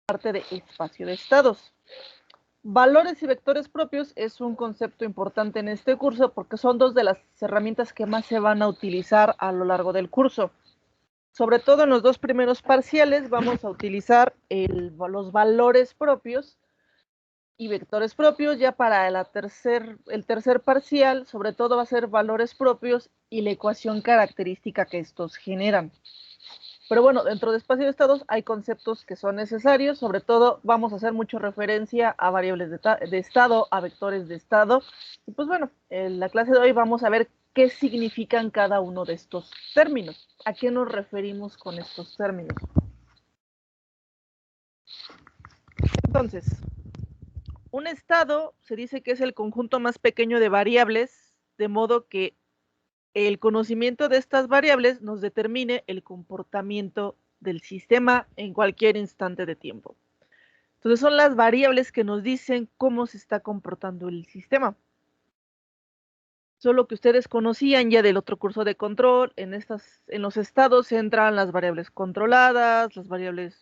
parte de espacio de estados. Valores y vectores propios es un concepto importante en este curso porque son dos de las herramientas que más se van a utilizar a lo largo del curso. Sobre todo en los dos primeros parciales vamos a utilizar los valores propios y vectores propios. Ya para el tercer parcial, sobre todo va a ser valores propios y la ecuación característica que estos generan. Pero bueno, dentro de espacio de estados hay conceptos que son necesarios, sobre todo vamos a hacer mucho referencia a variables de estado, a vectores de estado. Y pues bueno, en la clase de hoy vamos a ver qué significan cada uno de estos términos, a qué nos referimos con estos términos. Entonces, un estado se dice que es el conjunto más pequeño de variables, de modo que el conocimiento de estas variables nos determine el comportamiento del sistema en cualquier instante de tiempo. Entonces son las variables que nos dicen cómo se está comportando el sistema. Solo que ustedes conocían ya del otro curso de control, en los estados entran las variables controladas, las variables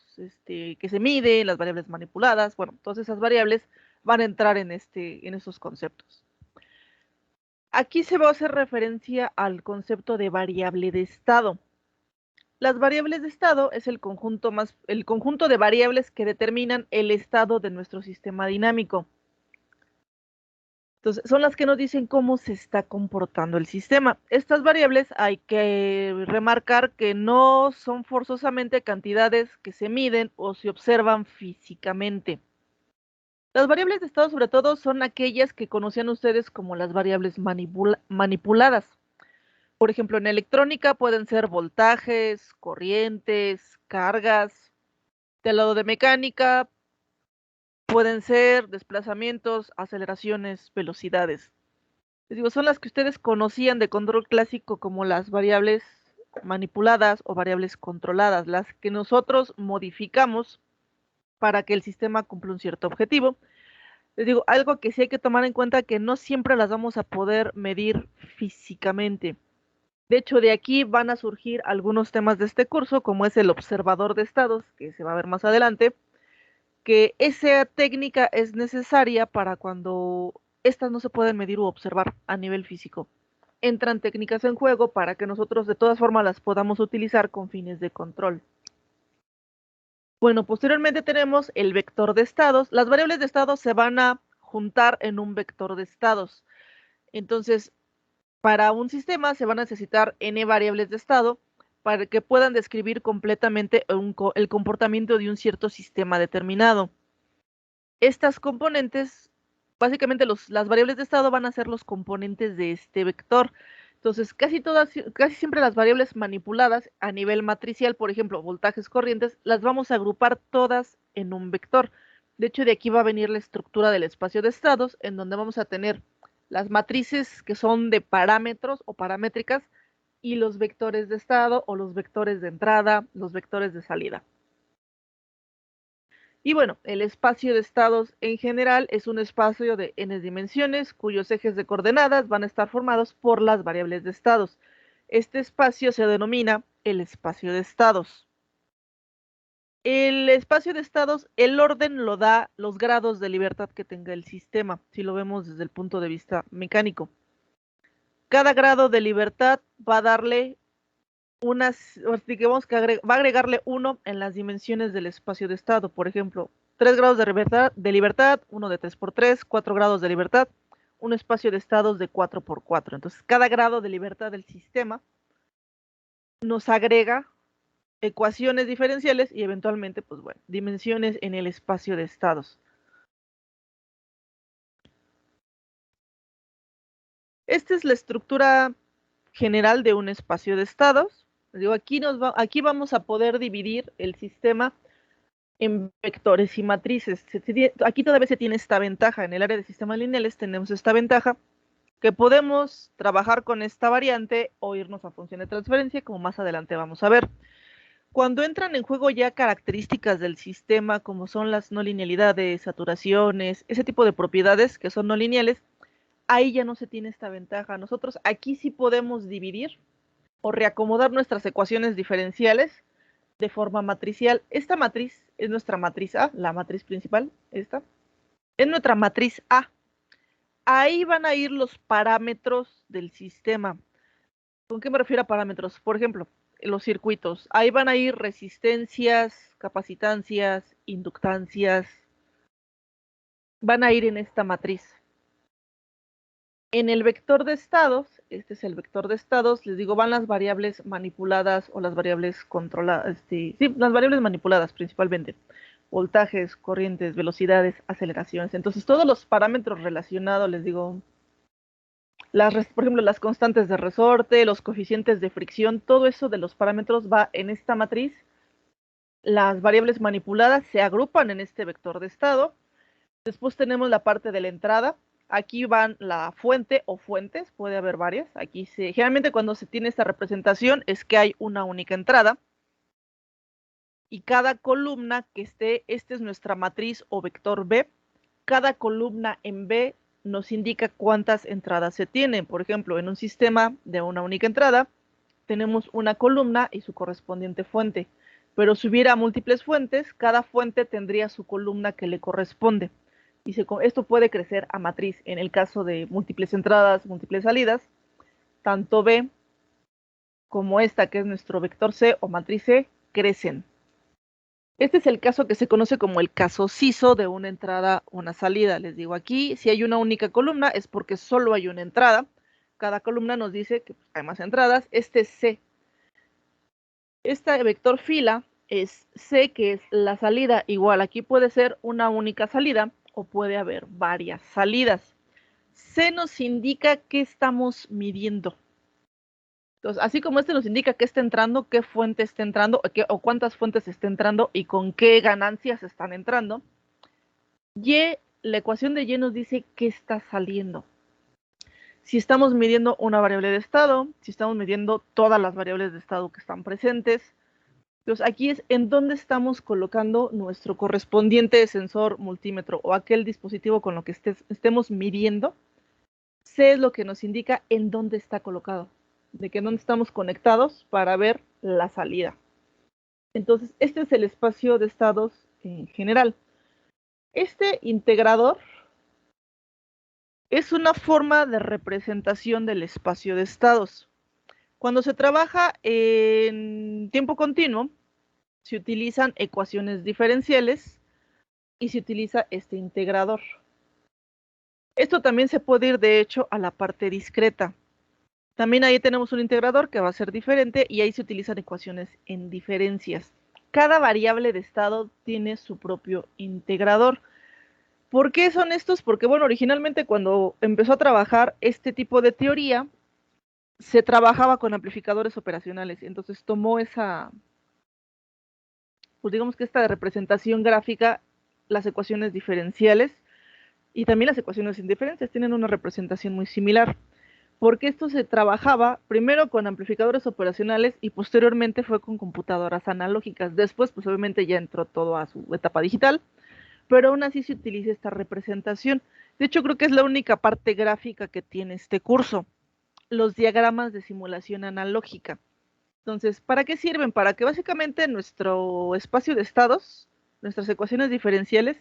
que se miden, las variables manipuladas. Bueno, todas esas variables van a entrar en esos conceptos. Aquí se va a hacer referencia al concepto de variable de estado. Las variables de estado es el conjunto de variables que determinan el estado de nuestro sistema dinámico. Entonces, son las que nos dicen cómo se está comportando el sistema. Estas variables hay que remarcar que no son forzosamente cantidades que se miden o se observan físicamente. Las variables de estado, sobre todo, son aquellas que conocían ustedes como las variables manipuladas. Por ejemplo, en electrónica pueden ser voltajes, corrientes, cargas. Del lado de mecánica pueden ser desplazamientos, aceleraciones, velocidades. Les digo, son las que ustedes conocían de control clásico como las variables manipuladas o variables controladas, las que nosotros modificamos para que el sistema cumpla un cierto objetivo. Les digo, algo que sí hay que tomar en cuenta que no siempre las vamos a poder medir físicamente. De hecho, de aquí van a surgir algunos temas de este curso, como es el observador de estados, que se va a ver más adelante, que esa técnica es necesaria para cuando estas no se pueden medir u observar a nivel físico. Entran técnicas en juego para que nosotros de todas formas las podamos utilizar con fines de control. Bueno, posteriormente tenemos el vector de estados. Las variables de estados se van a juntar en un vector de estados. Entonces, para un sistema se van a necesitar n variables de estado para que puedan describir completamente el comportamiento de un cierto sistema determinado. Estas componentes, básicamente las variables de estado van a ser los componentes de este vector. Entonces, casi siempre las variables manipuladas a nivel matricial, por ejemplo, voltajes, corrientes, las vamos a agrupar todas en un vector. De hecho, de aquí va a venir la estructura del espacio de estados, en donde vamos a tener las matrices que son de parámetros o paramétricas y los vectores de estado o los vectores de entrada, los vectores de salida. Y bueno, el espacio de estados en general es un espacio de n dimensiones cuyos ejes de coordenadas van a estar formados por las variables de estados. Este espacio se denomina el espacio de estados. El espacio de estados, el orden lo da los grados de libertad que tenga el sistema, si lo vemos desde el punto de vista mecánico. Cada grado de libertad va a darle digamos que va a agregarle 1 en las dimensiones del espacio de estado. Por ejemplo, 3 grados de libertad, 1 de 3×3, 4 grados de libertad, un espacio de estados de 4×4. Entonces, cada grado de libertad del sistema nos agrega ecuaciones diferenciales y eventualmente, pues bueno, dimensiones en el espacio de estados. Esta es la estructura general de un espacio de estados. Digo, aquí vamos a poder dividir el sistema en vectores y matrices. Aquí todavía se tiene esta ventaja. En el área de sistemas lineales tenemos esta ventaja que podemos trabajar con esta variante o irnos a función de transferencia, como más adelante vamos a ver. Cuando entran en juego ya características del sistema, como son las no linealidades, saturaciones, ese tipo de propiedades que son no lineales, ahí ya no se tiene esta ventaja. Nosotros aquí sí podemos dividir o reacomodar nuestras ecuaciones diferenciales de forma matricial. Esta matriz es nuestra matriz A, la matriz principal, esta. Es nuestra matriz A. Ahí van a ir los parámetros del sistema. ¿Con qué me refiero a parámetros? Por ejemplo, los circuitos. Ahí van a ir resistencias, capacitancias, inductancias. Van a ir en esta matriz. En el vector de estados, este es el vector de estados, les digo, van las variables manipuladas o las variables controladas, sí, las variables manipuladas principalmente. Voltajes, corrientes, velocidades, aceleraciones. Entonces, todos los parámetros relacionados, les digo, por ejemplo, las constantes de resorte, los coeficientes de fricción, todo eso de los parámetros va en esta matriz. Las variables manipuladas se agrupan en este vector de estado. Después tenemos la parte de la entrada. Aquí van la fuente o fuentes, puede haber varias. Aquí generalmente cuando se tiene esta representación es que hay una única entrada. Y cada columna que esté, esta es nuestra matriz o vector B. Cada columna en B nos indica cuántas entradas se tienen. Por ejemplo, en un sistema de una única entrada, tenemos una columna y su correspondiente fuente. Pero si hubiera múltiples fuentes, cada fuente tendría su columna que le corresponde. Y esto puede crecer a matriz. En el caso de múltiples entradas, múltiples salidas, tanto B como esta, que es nuestro vector C o matriz C, crecen. Este es el caso que se conoce como el caso CISO de una entrada, una salida. Les digo aquí, si hay una única columna es porque solo hay una entrada. Cada columna nos dice que hay más entradas. Este es C. Este vector fila es C, que es la salida. Igual, aquí puede ser una única salida o puede haber varias salidas. C nos indica qué estamos midiendo. Entonces, así como este nos indica qué está entrando, qué fuente está entrando, o cuántas fuentes está entrando y con qué ganancias están entrando. Y, la ecuación de Y nos dice qué está saliendo. Si estamos midiendo una variable de estado, si estamos midiendo todas las variables de estado que están presentes. Entonces, aquí es en dónde estamos colocando nuestro correspondiente sensor multímetro o aquel dispositivo con lo que estemos midiendo. C es lo que nos indica en dónde está colocado, de que dónde estamos conectados para ver la salida. Entonces, este es el espacio de estados en general. Este integrador es una forma de representación del espacio de estados. Cuando se trabaja en tiempo continuo, se utilizan ecuaciones diferenciales y se utiliza este integrador. Esto también se puede ir, de hecho, a la parte discreta. También ahí tenemos un integrador que va a ser diferente y ahí se utilizan ecuaciones en diferencias. Cada variable de estado tiene su propio integrador. ¿Por qué son estos? Porque, bueno, originalmente cuando empezó a trabajar este tipo de teoría, se trabajaba con amplificadores operacionales. Entonces tomó esa, pues digamos que esta representación gráfica, las ecuaciones diferenciales y también las ecuaciones sin diferencias tienen una representación muy similar. Porque esto se trabajaba primero con amplificadores operacionales y posteriormente fue con computadoras analógicas. Después, pues obviamente ya entró todo a su etapa digital, pero aún así se utiliza esta representación. De hecho, creo que es la única parte gráfica que tiene este curso, los diagramas de simulación analógica. Entonces, ¿para qué sirven? Para que básicamente nuestro espacio de estados, nuestras ecuaciones diferenciales,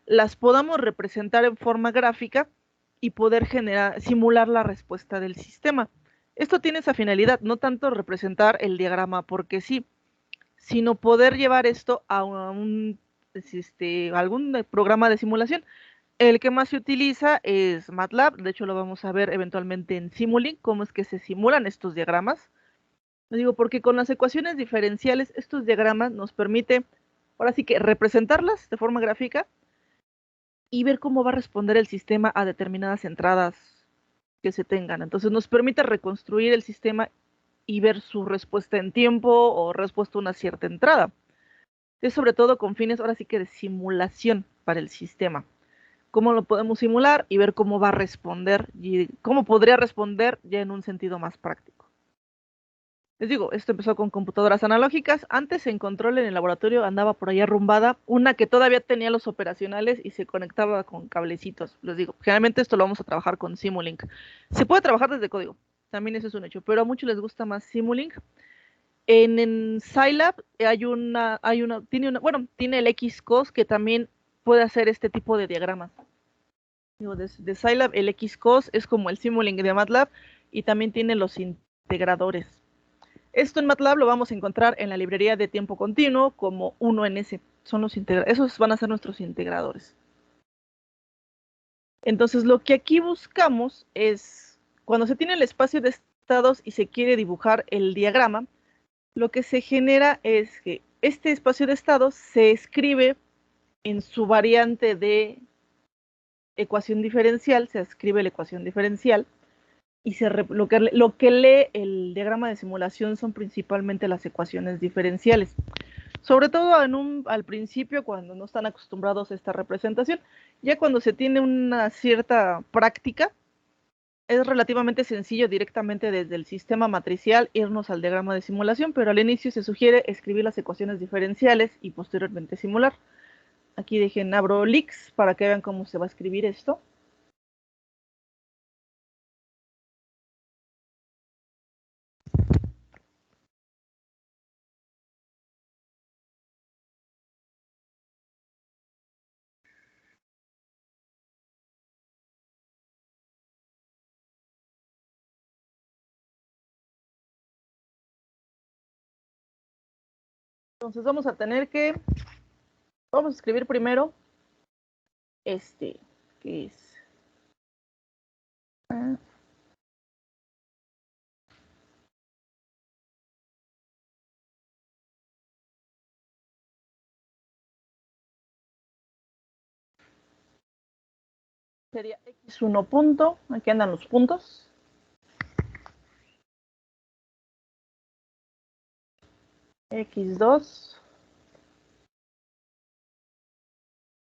las podamos representar en forma gráfica y poder simular la respuesta del sistema. Esto tiene esa finalidad, no tanto representar el diagrama porque sí, sino poder llevar esto a algún programa de simulación. El que más se utiliza es MATLAB, de hecho lo vamos a ver eventualmente en Simulink, cómo es que se simulan estos diagramas. Lo digo porque con las ecuaciones diferenciales, estos diagramas nos permite, ahora sí que representarlas de forma gráfica y ver cómo va a responder el sistema a determinadas entradas que se tengan. Entonces nos permite reconstruir el sistema y ver su respuesta en tiempo o respuesta a una cierta entrada. Es sobre todo con fines, ahora sí que de simulación para el sistema. Cómo lo podemos simular y ver cómo va a responder y cómo podría responder ya en un sentido más práctico. Les digo, esto empezó con computadoras analógicas. Antes en control en el laboratorio andaba por ahí arrumbada una que todavía tenía los operacionales y se conectaba con cablecitos. Les digo, generalmente esto lo vamos a trabajar con Simulink. Se puede trabajar desde código, también eso es un hecho, pero a muchos les gusta más Simulink. En Scilab tiene el Xcos que también puede hacer este tipo de diagramas. Digo, de Scilab el Xcos es como el Simulink de MATLAB y también tiene los integradores. Esto en MATLAB lo vamos a encontrar en la librería de tiempo continuo como 1NS. Esos van a ser nuestros integradores. Entonces, lo que aquí buscamos es, cuando se tiene el espacio de estados y se quiere dibujar el diagrama, lo que se genera es que este espacio de estados se escribe en su variante de ecuación diferencial, se escribe la ecuación diferencial, y lo que lee el diagrama de simulación son principalmente las ecuaciones diferenciales. Sobre todo al principio, cuando no están acostumbrados a esta representación. Ya cuando se tiene una cierta práctica, es relativamente sencillo directamente desde el sistema matricial irnos al diagrama de simulación, pero al inicio se sugiere escribir las ecuaciones diferenciales y posteriormente simular. Aquí abro LIX para que vean cómo se va a escribir esto. Entonces vamos a escribir primero que es sería x1 punto, aquí andan los puntos, x2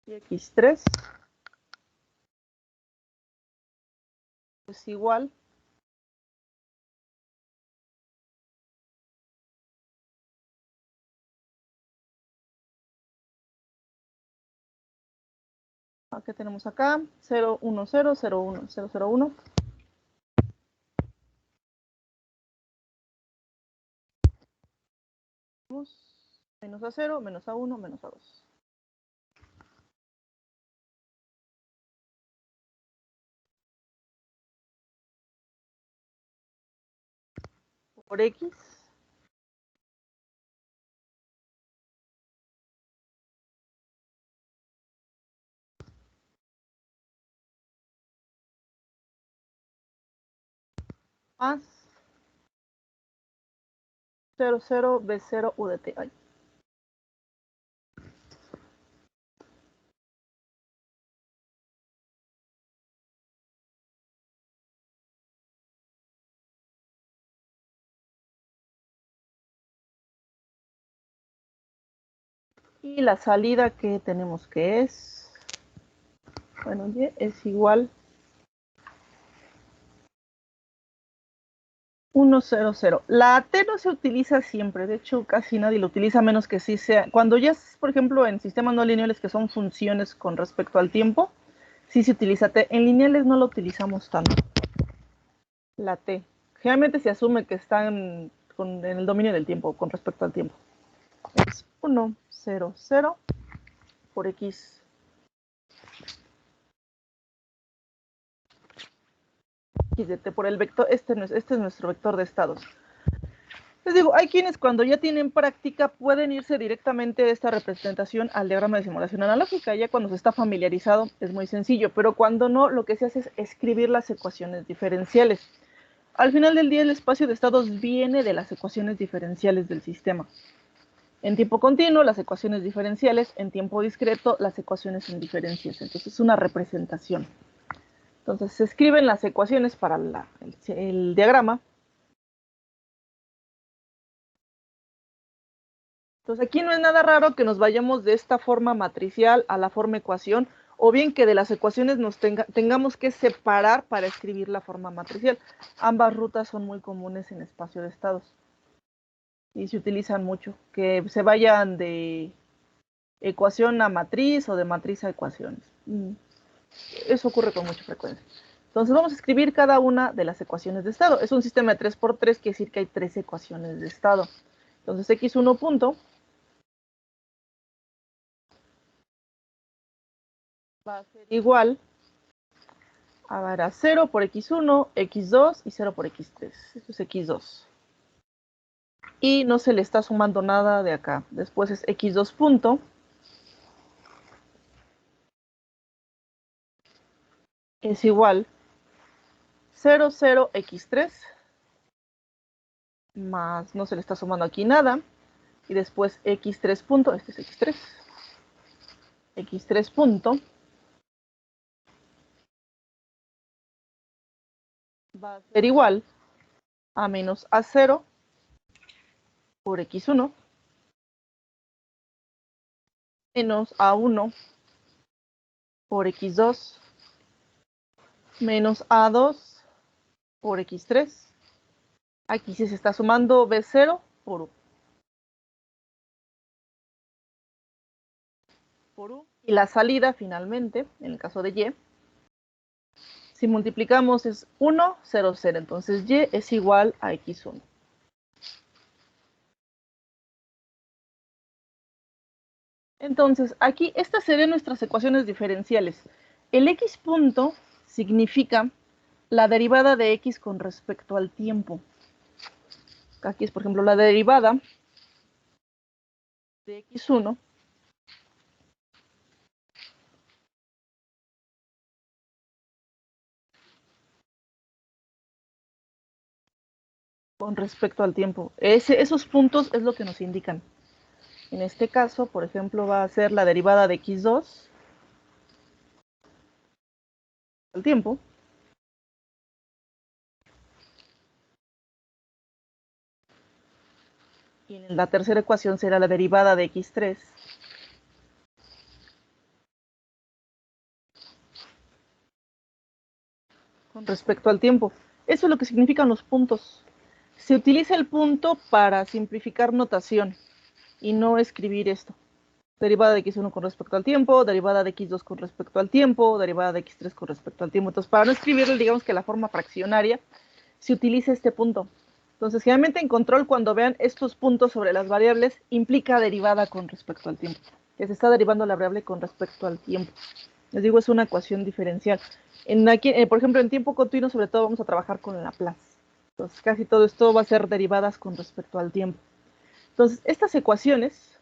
y x3 es igual a que tenemos acá 0, 1, 0, 0, 1, 0, 0, 1. Menos a 0, menos a 1, menos a 2. Por x más 0, 0, b0, u de t. Ay. Y la salida que tenemos que es, bueno, y es igual 1, 0, 0. La T no se utiliza siempre, de hecho casi nadie lo utiliza, menos que sí sea, cuando ya es, por ejemplo, en sistemas no lineales que son funciones con respecto al tiempo, sí se utiliza T. En lineales no lo utilizamos tanto, la T. Generalmente se asume que están en el dominio del tiempo, con respecto al tiempo. Es 1, 0, 0 por x de t por el vector, este es nuestro vector de estados. Les digo, hay quienes cuando ya tienen práctica pueden irse directamente de esta representación al diagrama de simulación analógica. Ya cuando se está familiarizado es muy sencillo, pero cuando no, lo que se hace es escribir las ecuaciones diferenciales. Al final del día el espacio de estados viene de las ecuaciones diferenciales del sistema. En tiempo continuo, las ecuaciones diferenciales; en tiempo discreto, las ecuaciones en diferencias. Entonces es una representación. Entonces se escriben las ecuaciones para el diagrama. Entonces aquí no es nada raro que nos vayamos de esta forma matricial a la forma ecuación, o bien que de las ecuaciones tengamos que separar para escribir la forma matricial. Ambas rutas son muy comunes en espacio de estados y se utilizan mucho, que se vayan de ecuación a matriz o de matriz a ecuaciones. Eso ocurre con mucha frecuencia. Entonces vamos a escribir cada una de las ecuaciones de estado. Es un sistema de 3×3, quiere decir que hay 3 ecuaciones de estado. Entonces x1 punto va a ser igual a 0 por x1, x2 y 0 por x3. Esto es x2. Y no se le está sumando nada de acá. Después es x2 punto. Es igual 0, 0, x3. Más no se le está sumando aquí nada. Y después x3 punto. Este es x3. x3 punto. Va a ser igual a menos a0 por x1 menos a1 por x2 menos a2 por x3. Aquí sí se está sumando b0 por u. Y la salida finalmente, en el caso de y, si multiplicamos es 1, 0, 0. Entonces y es igual a x1. Entonces, aquí estas serían nuestras ecuaciones diferenciales. El x punto significa la derivada de x con respecto al tiempo. Aquí es, por ejemplo, la derivada de x1 con respecto al tiempo. Esos puntos es lo que nos indican. En este caso, por ejemplo, va a ser la derivada de x2 al tiempo. Y en la tercera ecuación será la derivada de x3 con respecto al tiempo. Eso es lo que significan los puntos. Se utiliza el punto para simplificar notación y no escribir esto. Derivada de x1 con respecto al tiempo, derivada de x2 con respecto al tiempo, derivada de x3 con respecto al tiempo. Entonces, para no escribirle, digamos que la forma fraccionaria, se utiliza este punto. Entonces, generalmente en control, cuando vean estos puntos sobre las variables, implica derivada con respecto al tiempo, que se está derivando la variable con respecto al tiempo. Les digo, es una ecuación diferencial. Por ejemplo, en tiempo continuo, sobre todo, vamos a trabajar con Laplace. Entonces, casi todo esto va a ser derivadas con respecto al tiempo. Entonces, estas ecuaciones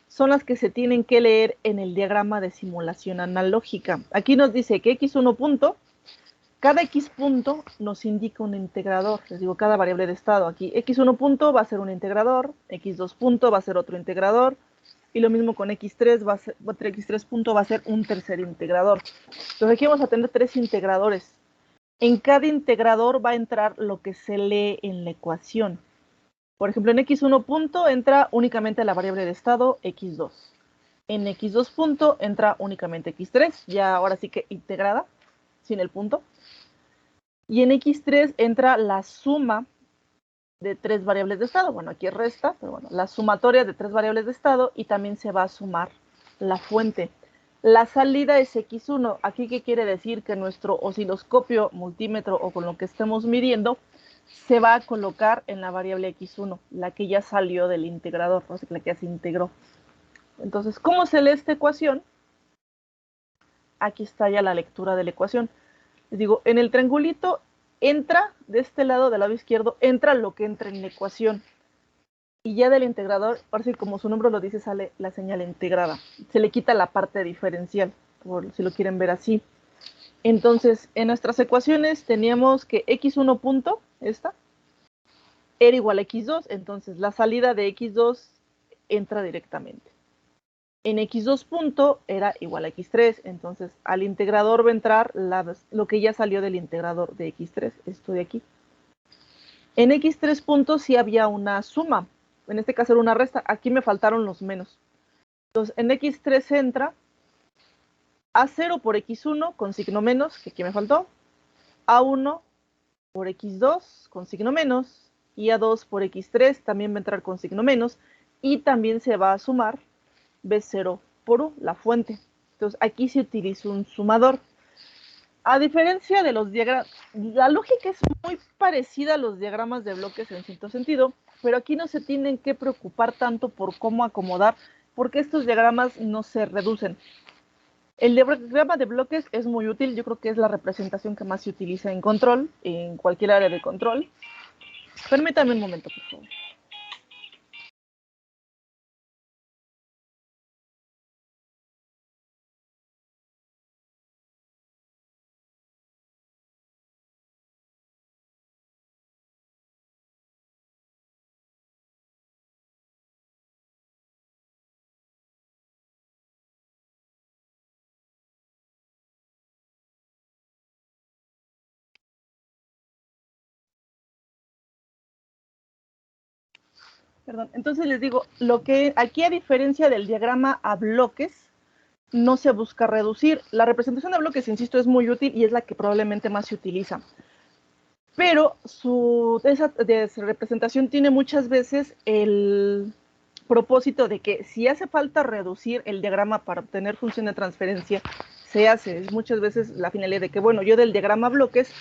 son las que se tienen que leer en el diagrama de simulación analógica. Aquí nos dice que x1 punto, cada x punto nos indica un integrador. Les digo, cada variable de estado. Aquí x1 punto va a ser un integrador, x2 punto va a ser otro integrador, y lo mismo con x3, x3 punto va a ser un tercer integrador. Entonces aquí vamos a tener tres integradores. En cada integrador va a entrar lo que se lee en la ecuación. Por ejemplo, en x1 punto entra únicamente la variable de estado x2. En x2 punto entra únicamente x3, ya ahora sí que integrada, sin el punto. Y en x3 entra la suma de tres variables de estado. Bueno, aquí resta, pero bueno, la sumatoria de tres variables de estado y también se va a sumar la fuente. La salida es x1. Aquí, ¿qué quiere decir? Que nuestro osciloscopio, multímetro o con lo que estemos midiendo, se va a colocar en la variable x1, la que ya salió del integrador, o sea, la que ya se integró. Entonces, ¿cómo se lee esta ecuación? Aquí está ya la lectura de la ecuación. Les digo, en el triangulito entra, de este lado, del lado izquierdo, entra lo que entra en la ecuación. Y ya del integrador, ahora sí, como su nombre lo dice, sale la señal integrada. Se le quita la parte diferencial, por si lo quieren ver así. Entonces, en nuestras ecuaciones teníamos que x1 punto, esta, era igual a x2, entonces la salida de x2 entra directamente. En x2 punto era igual a x3, entonces al integrador va a entrar lo que ya salió del integrador de x3, esto de aquí. En x3 punto sí había una suma, en este caso era una resta, aquí me faltaron los menos. Entonces en x3 entra a0 por x1 con signo menos, que aquí me faltó, a1 por x2 con signo menos, y a2 por x3 también va a entrar con signo menos, y también se va a sumar b0 por u, la fuente. Entonces aquí se utiliza un sumador. A diferencia de los diagramas, la lógica es muy parecida a los diagramas de bloques en cierto sentido, pero aquí no se tienen que preocupar tanto por cómo acomodar, porque estos diagramas no se reducen. El diagrama de bloques es muy útil, yo creo que es la representación que más se utiliza en control, en cualquier área de control. Permítanme un momento, por favor. Perdón, entonces les digo, lo que aquí a diferencia del diagrama a bloques, no se busca reducir. La representación de bloques, insisto, es muy útil y es la que probablemente más se utiliza. Pero esa representación tiene muchas veces el propósito de que si hace falta reducir el diagrama para obtener función de transferencia, se hace. Es muchas veces la finalidad de que, bueno, yo del diagrama bloques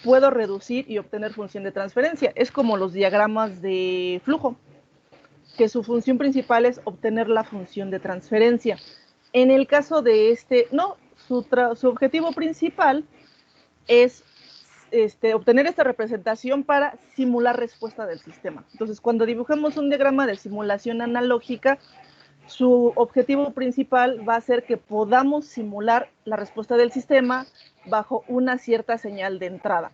puedo reducir y obtener función de transferencia. Es como los diagramas de flujo, que su función principal es obtener la función de transferencia. En el caso de este, no, su objetivo principal es obtener esta representación para simular respuesta del sistema. Entonces, cuando dibujamos un diagrama de simulación analógica, su objetivo principal va a ser que podamos simular la respuesta del sistema bajo una cierta señal de entrada.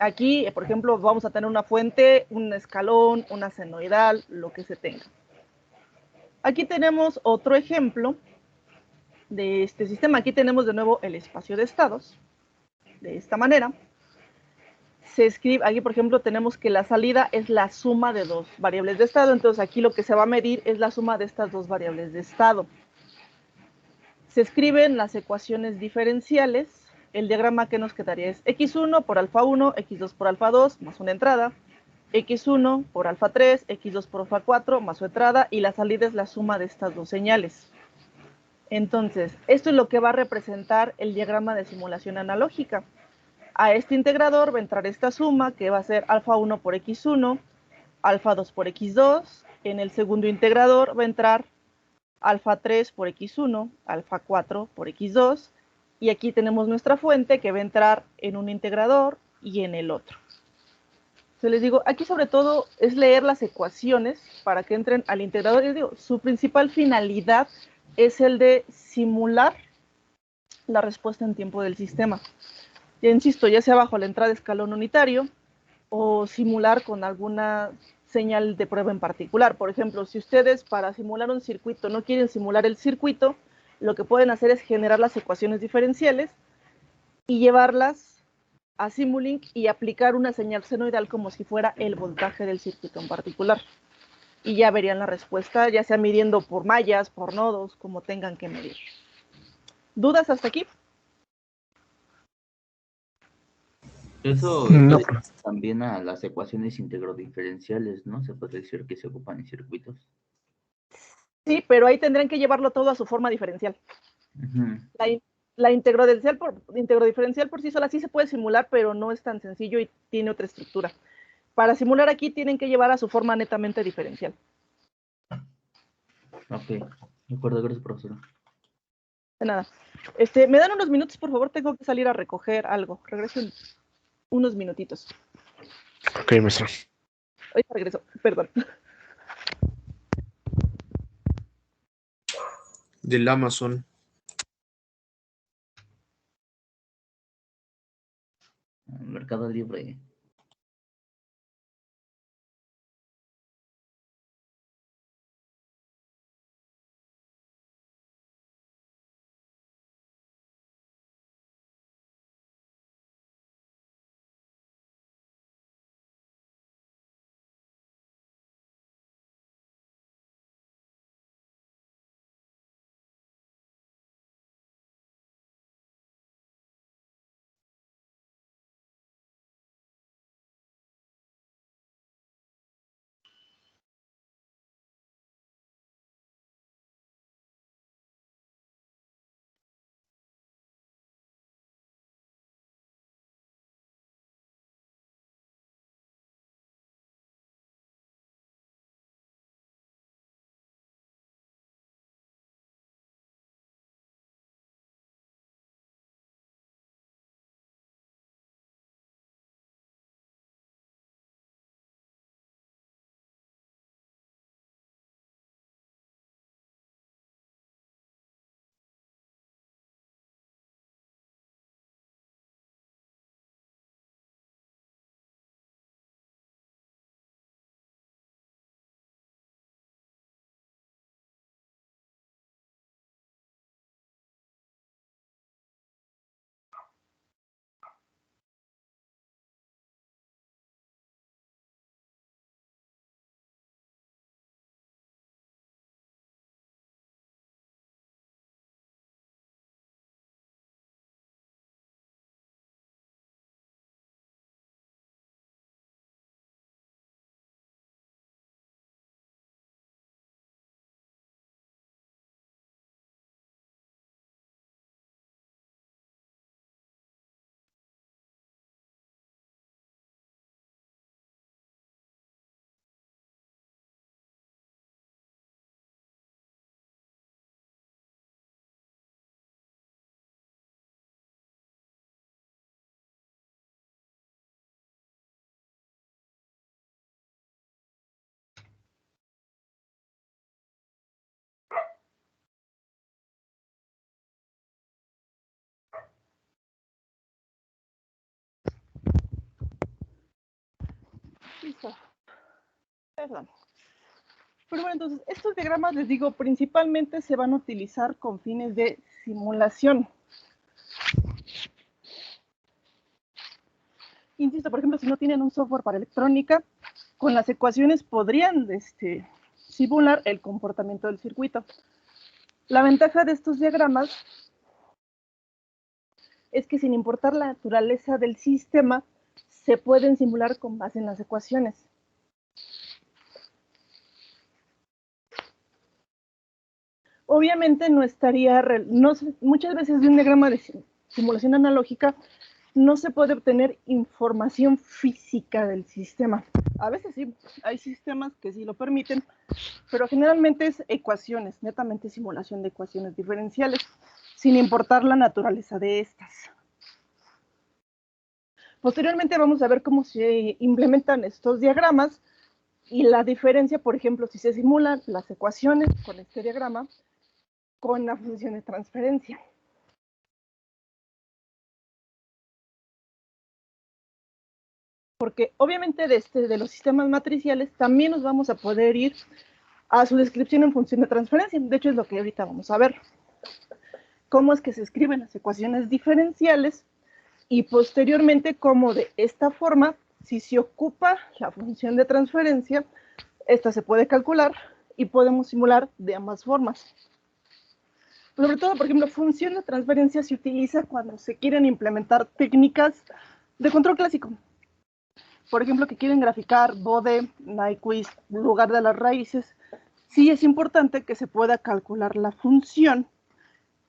Aquí, por ejemplo, vamos a tener una fuente, un escalón, una senoidal, lo que se tenga. Aquí tenemos otro ejemplo de este sistema. Aquí tenemos de nuevo el espacio de estados, de esta manera. Se escribe, aquí por ejemplo tenemos que la salida es la suma de dos variables de estado, entonces aquí lo que se va a medir es la suma de estas dos variables de estado. Se escriben las ecuaciones diferenciales, el diagrama que nos quedaría es x1 por alfa 1, x2 por alfa 2, más una entrada, x1 por alfa 3, x2 por alfa 4, más su entrada, y la salida es la suma de estas dos señales. Entonces, esto es lo que va a representar el diagrama de simulación analógica. A este integrador va a entrar esta suma, que va a ser alfa 1 por x1, alfa 2 por x2. En el segundo integrador va a entrar alfa 3 por x1, alfa 4 por x2. Y aquí tenemos nuestra fuente que va a entrar en un integrador y en el otro. Se les digo, aquí sobre todo es leer las ecuaciones para que entren al integrador. Les digo, su principal finalidad es el de simular la respuesta en tiempo del sistema. Ya insisto, ya sea bajo la entrada de escalón unitario o simular con alguna señal de prueba en particular. Por ejemplo, si ustedes para simular un circuito no quieren simular el circuito, lo que pueden hacer es generar las ecuaciones diferenciales y llevarlas a Simulink y aplicar una señal senoidal como si fuera el voltaje del circuito en particular. Y ya verían la respuesta, ya sea midiendo por mallas, por nodos, como tengan que medir. ¿Dudas hasta aquí? Eso No, esto también a las ecuaciones integrodiferenciales, ¿no? Se puede decir que se ocupan en circuitos. Sí, pero ahí tendrán que llevarlo todo a su forma diferencial. La integrodifferencial por sí sola sí se puede simular, pero no es tan sencillo y tiene otra estructura. Para simular aquí tienen que llevar a su forma netamente diferencial. Ok, de acuerdo, gracias, profesor. De nada. ¿Me dan unos minutos, por favor? Tengo que salir a recoger algo. Regreso en unos minutitos. ok, maestro. Ahorita regreso, perdón. Del Amazon. Mercado Libre. Listo. Perdón. Pero bueno, entonces, estos diagramas, les digo, principalmente se van a utilizar con fines de simulación. Insisto, por ejemplo, si no tienen un software para electrónica, con las ecuaciones podrían simular el comportamiento del circuito. La ventaja de estos diagramas es que sin importar la naturaleza del sistema, se pueden simular con base en las ecuaciones. Obviamente no estaría, muchas veces de un diagrama de simulación analógica no se puede obtener información física del sistema. A veces sí, hay sistemas que sí lo permiten, pero generalmente es ecuaciones, netamente simulación de ecuaciones diferenciales, sin importar la naturaleza de estas. Posteriormente vamos a ver cómo se implementan estos diagramas y la diferencia, por ejemplo, si se simulan las ecuaciones con este diagrama, con la función de transferencia. Porque obviamente de los sistemas matriciales también nos vamos a poder ir a su descripción en función de transferencia. De hecho, es lo que ahorita vamos a ver. Cómo es que se escriben las ecuaciones diferenciales y posteriormente cómo de esta forma, si se ocupa la función de transferencia, esta se puede calcular y podemos simular de ambas formas. Sobre todo, por ejemplo, función de transferencia se utiliza cuando se quieren implementar técnicas de control clásico. Por ejemplo, que quieren graficar Bode, Nyquist, lugar de las raíces. Sí es importante que se pueda calcular la función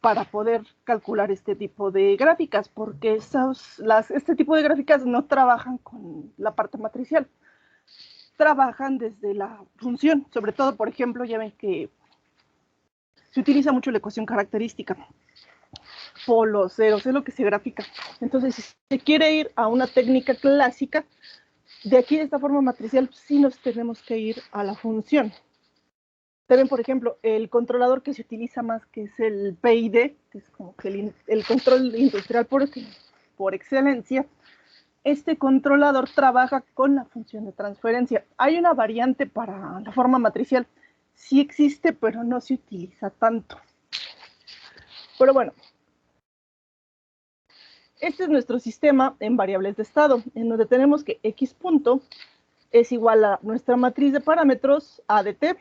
para poder calcular este tipo de gráficas, porque este tipo de gráficas no trabajan con la parte matricial. Trabajan desde la función. Sobre todo, por ejemplo, ya ven que se utiliza mucho la ecuación característica. Polos, ceros, es lo que se grafica. Entonces, si se quiere ir a una técnica clásica, de aquí de esta forma matricial, sí nos tenemos que ir a la función. También, por ejemplo, el controlador que se utiliza más, que es el PID, que es como que el control industrial por excelencia, este controlador trabaja con la función de transferencia. Hay una variante para la forma matricial, sí existe, pero no se utiliza tanto. Pero bueno, este es nuestro sistema en variables de estado, en donde tenemos que x punto es igual a nuestra matriz de parámetros a de t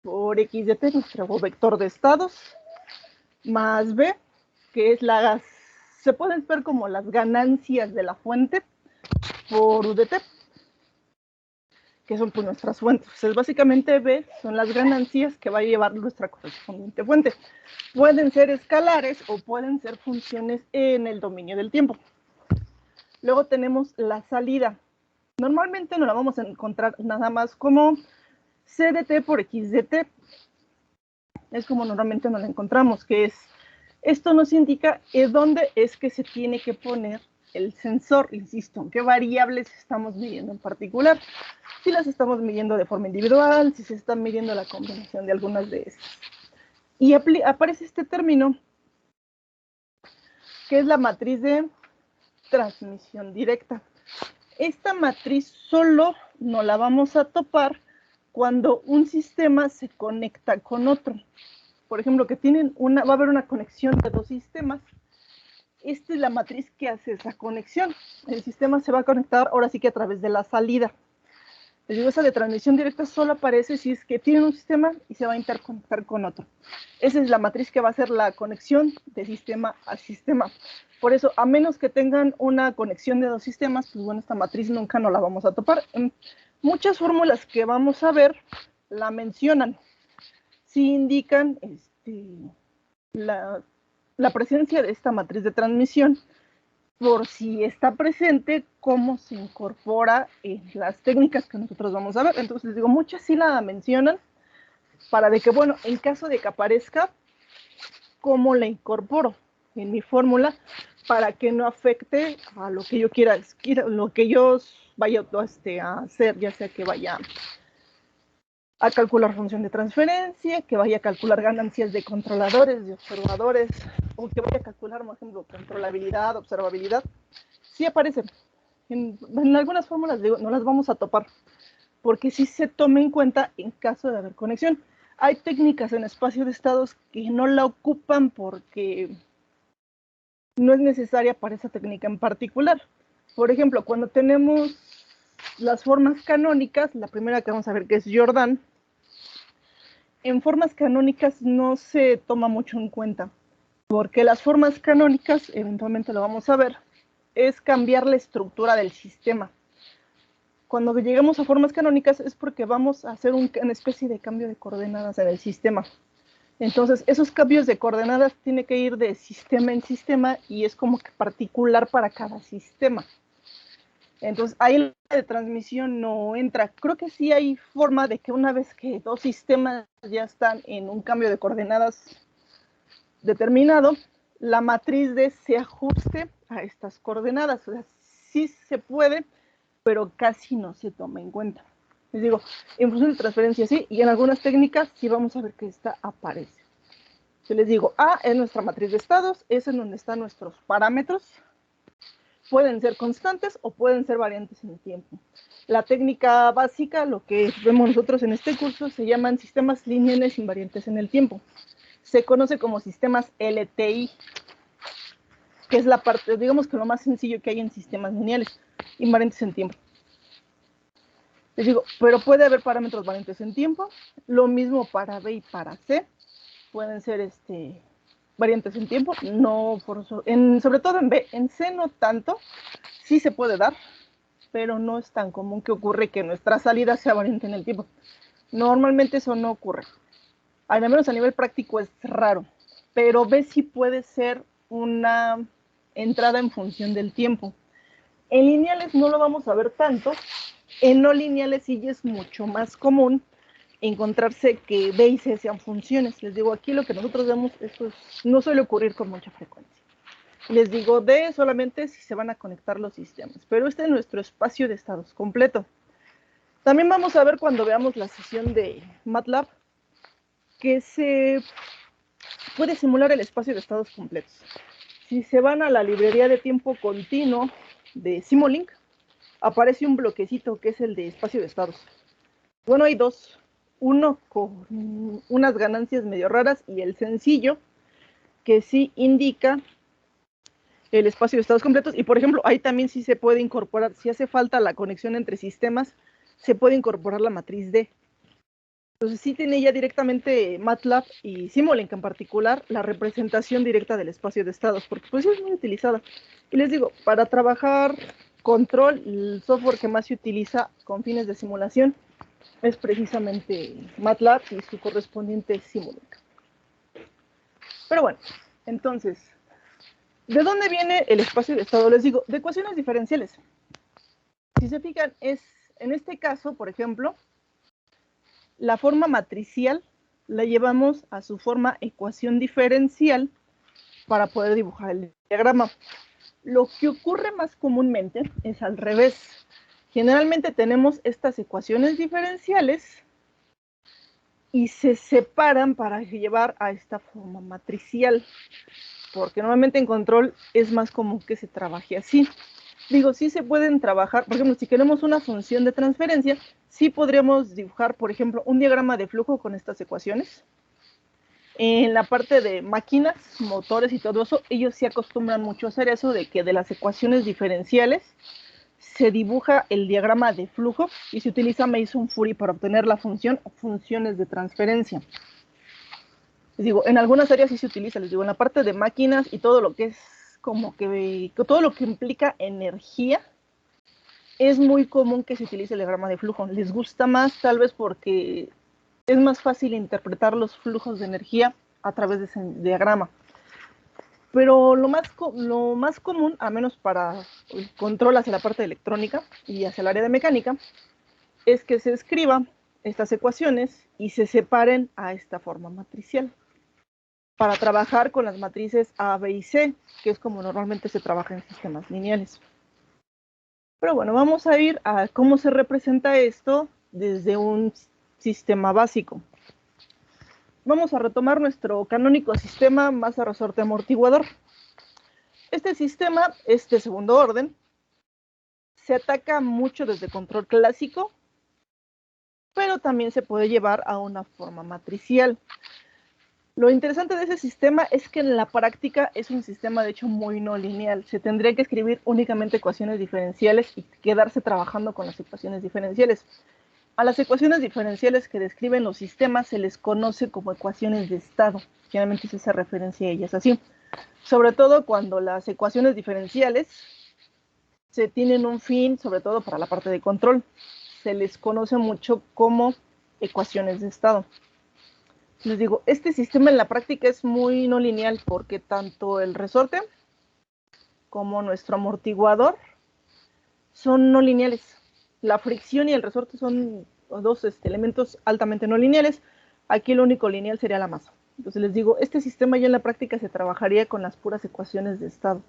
por x de t, nuestro vector de estados, más b, que es se pueden ver como las ganancias de la fuente, por u de t, que son pues nuestras fuentes. Entonces, básicamente b son las ganancias que va a llevar nuestra correspondiente fuente. Pueden ser escalares o pueden ser funciones en el dominio del tiempo. Luego tenemos la salida. Normalmente no la vamos a encontrar nada más como c de t por x de t. Es como normalmente nos la encontramos, que es, esto nos indica dónde es que se tiene que poner el sensor, insisto, qué variables estamos midiendo en particular. Si las estamos midiendo de forma individual, si se está midiendo la combinación de algunas de estas. Y aparece este término, que es la matriz de transmisión directa. Esta matriz solo no la vamos a topar cuando un sistema se conecta con otro. Por ejemplo, que va a haber una conexión de dos sistemas. Esta es la matriz que hace esa conexión. El sistema se va a conectar ahora sí que a través de la salida. Les digo, esa de transmisión directa solo aparece si es que tiene un sistema y se va a interconectar con otro. Esa es la matriz que va a hacer la conexión de sistema a sistema. Por eso, a menos que tengan una conexión de dos sistemas, pues bueno, esta matriz nunca nos la vamos a topar. Muchas fórmulas que vamos a ver la mencionan. Sí indican la presencia de esta matriz de transmisión, por si está presente, cómo se incorpora en las técnicas que nosotros vamos a ver. Entonces, les digo, muchas sí la mencionan, para de que, bueno, en caso de que aparezca, cómo la incorporo en mi fórmula, para que no afecte a lo que yo quiera, lo que yo vaya a hacer, ya sea que vaya a calcular función de transferencia, que vaya a calcular ganancias de controladores, de observadores, o que vaya a calcular, por ejemplo, controlabilidad, observabilidad. Sí aparecen. en algunas fórmulas digo, no las vamos a topar, porque sí se toma en cuenta en caso de haber conexión. Hay técnicas en espacio de estados que no la ocupan porque no es necesaria para esa técnica en particular. Por ejemplo, cuando tenemos las formas canónicas, la primera que vamos a ver que es Jordan, en formas canónicas no se toma mucho en cuenta, porque las formas canónicas, eventualmente lo vamos a ver, es cambiar la estructura del sistema. Cuando llegamos a formas canónicas es porque vamos a hacer una especie de cambio de coordenadas en el sistema. Entonces, esos cambios de coordenadas tienen que ir de sistema en sistema y es como que particular para cada sistema. Entonces, ahí la de transmisión no entra. Creo que sí hay forma de que una vez que dos sistemas ya están en un cambio de coordenadas determinado, la matriz D se ajuste a estas coordenadas. O sea, sí se puede, pero casi no se toma en cuenta. Les digo, en función de transferencia sí, y en algunas técnicas sí vamos a ver que esta aparece. Yo les digo, A es nuestra matriz de estados, es en donde están nuestros parámetros. Pueden ser constantes o pueden ser variantes en el tiempo. La técnica básica, lo que vemos nosotros en este curso, se llaman sistemas lineales invariantes en el tiempo. Se conoce como sistemas LTI, que es la parte, digamos que lo más sencillo que hay en sistemas lineales, invariantes en tiempo. Les digo, pero puede haber parámetros variantes en tiempo, lo mismo para B y para C, pueden ser variantes en tiempo, no sobre todo en B, en C no tanto, sí se puede dar, pero no es tan común que ocurre que nuestra salida sea variante en el tiempo. Normalmente eso no ocurre, al menos a nivel práctico es raro, pero B sí puede ser una entrada en función del tiempo. En lineales no lo vamos a ver tanto, en no lineales sí es mucho más común encontrarse que B y C sean funciones. Les digo, aquí lo que nosotros vemos, eso no suele ocurrir con mucha frecuencia. Les digo, D solamente si se van a conectar los sistemas, pero este es nuestro espacio de estados completo. También vamos a ver cuando veamos la sesión de MATLAB que se puede simular el espacio de estados completos. Si se van a la librería de tiempo continuo de Simulink, aparece un bloquecito que es el de espacio de estados. Bueno, hay dos, uno con unas ganancias medio raras y el sencillo, que sí indica el espacio de estados completos. Y por ejemplo, ahí también sí se puede incorporar, si hace falta la conexión entre sistemas, se puede incorporar la matriz D. Entonces sí tiene ya directamente MATLAB y Simulink en particular la representación directa del espacio de estados, porque pues es muy utilizada. Y les digo, para trabajar control, el software que más se utiliza con fines de simulación es precisamente MATLAB y su correspondiente Simulink. Pero bueno, entonces, ¿de dónde viene el espacio de estado? Les digo, de ecuaciones diferenciales. Si se fijan, es en este caso, por ejemplo, la forma matricial la llevamos a su forma ecuación diferencial para poder dibujar el diagrama. Lo que ocurre más comúnmente es al revés. Generalmente tenemos estas ecuaciones diferenciales y se separan para llevar a esta forma matricial, porque normalmente en control es más común que se trabaje así. Digo, sí se pueden trabajar, por ejemplo, si queremos una función de transferencia, sí podríamos dibujar, por ejemplo, un diagrama de flujo con estas ecuaciones. En la parte de máquinas, motores y todo eso, ellos sí acostumbran mucho a hacer eso, de que de las ecuaciones diferenciales se dibuja el diagrama de flujo y se utiliza Mason-Fury para obtener la función o funciones de transferencia. Les digo, en algunas áreas sí se utiliza, les digo, en la parte de máquinas y todo lo que es como que todo lo que implica energía, es muy común que se utilice el diagrama de flujo. Les gusta más tal vez porque es más fácil interpretar los flujos de energía a través de ese diagrama. Pero lo más común, al menos para el control hacia la parte de electrónica y hacia el área de mecánica, es que se escriban estas ecuaciones y se separen a esta forma matricial para trabajar con las matrices A, B y C, que es como normalmente se trabaja en sistemas lineales. Pero bueno, vamos a ir a cómo se representa esto desde un sistema básico. Vamos a retomar nuestro canónico sistema masa resorte amortiguador. Este sistema es de segundo orden. se ataca mucho desde control clásico, pero también se puede llevar a una forma matricial. Lo interesante de ese sistema es que en la práctica es un sistema de hecho muy no lineal. Se tendría que escribir únicamente ecuaciones diferenciales y quedarse trabajando con las ecuaciones diferenciales. A las ecuaciones diferenciales que describen los sistemas se les conoce como ecuaciones de estado. Generalmente se hace referencia a ellas así. Sobre todo cuando las ecuaciones diferenciales se tienen un fin, sobre todo para la parte de control. Se les conoce mucho como ecuaciones de estado. Les digo, este sistema en la práctica es muy no lineal porque tanto el resorte como nuestro amortiguador son no lineales. La fricción y el resorte son dos elementos altamente no lineales. Aquí lo único lineal sería la masa. Entonces les digo, este sistema ya en la práctica se trabajaría con las puras ecuaciones de estado.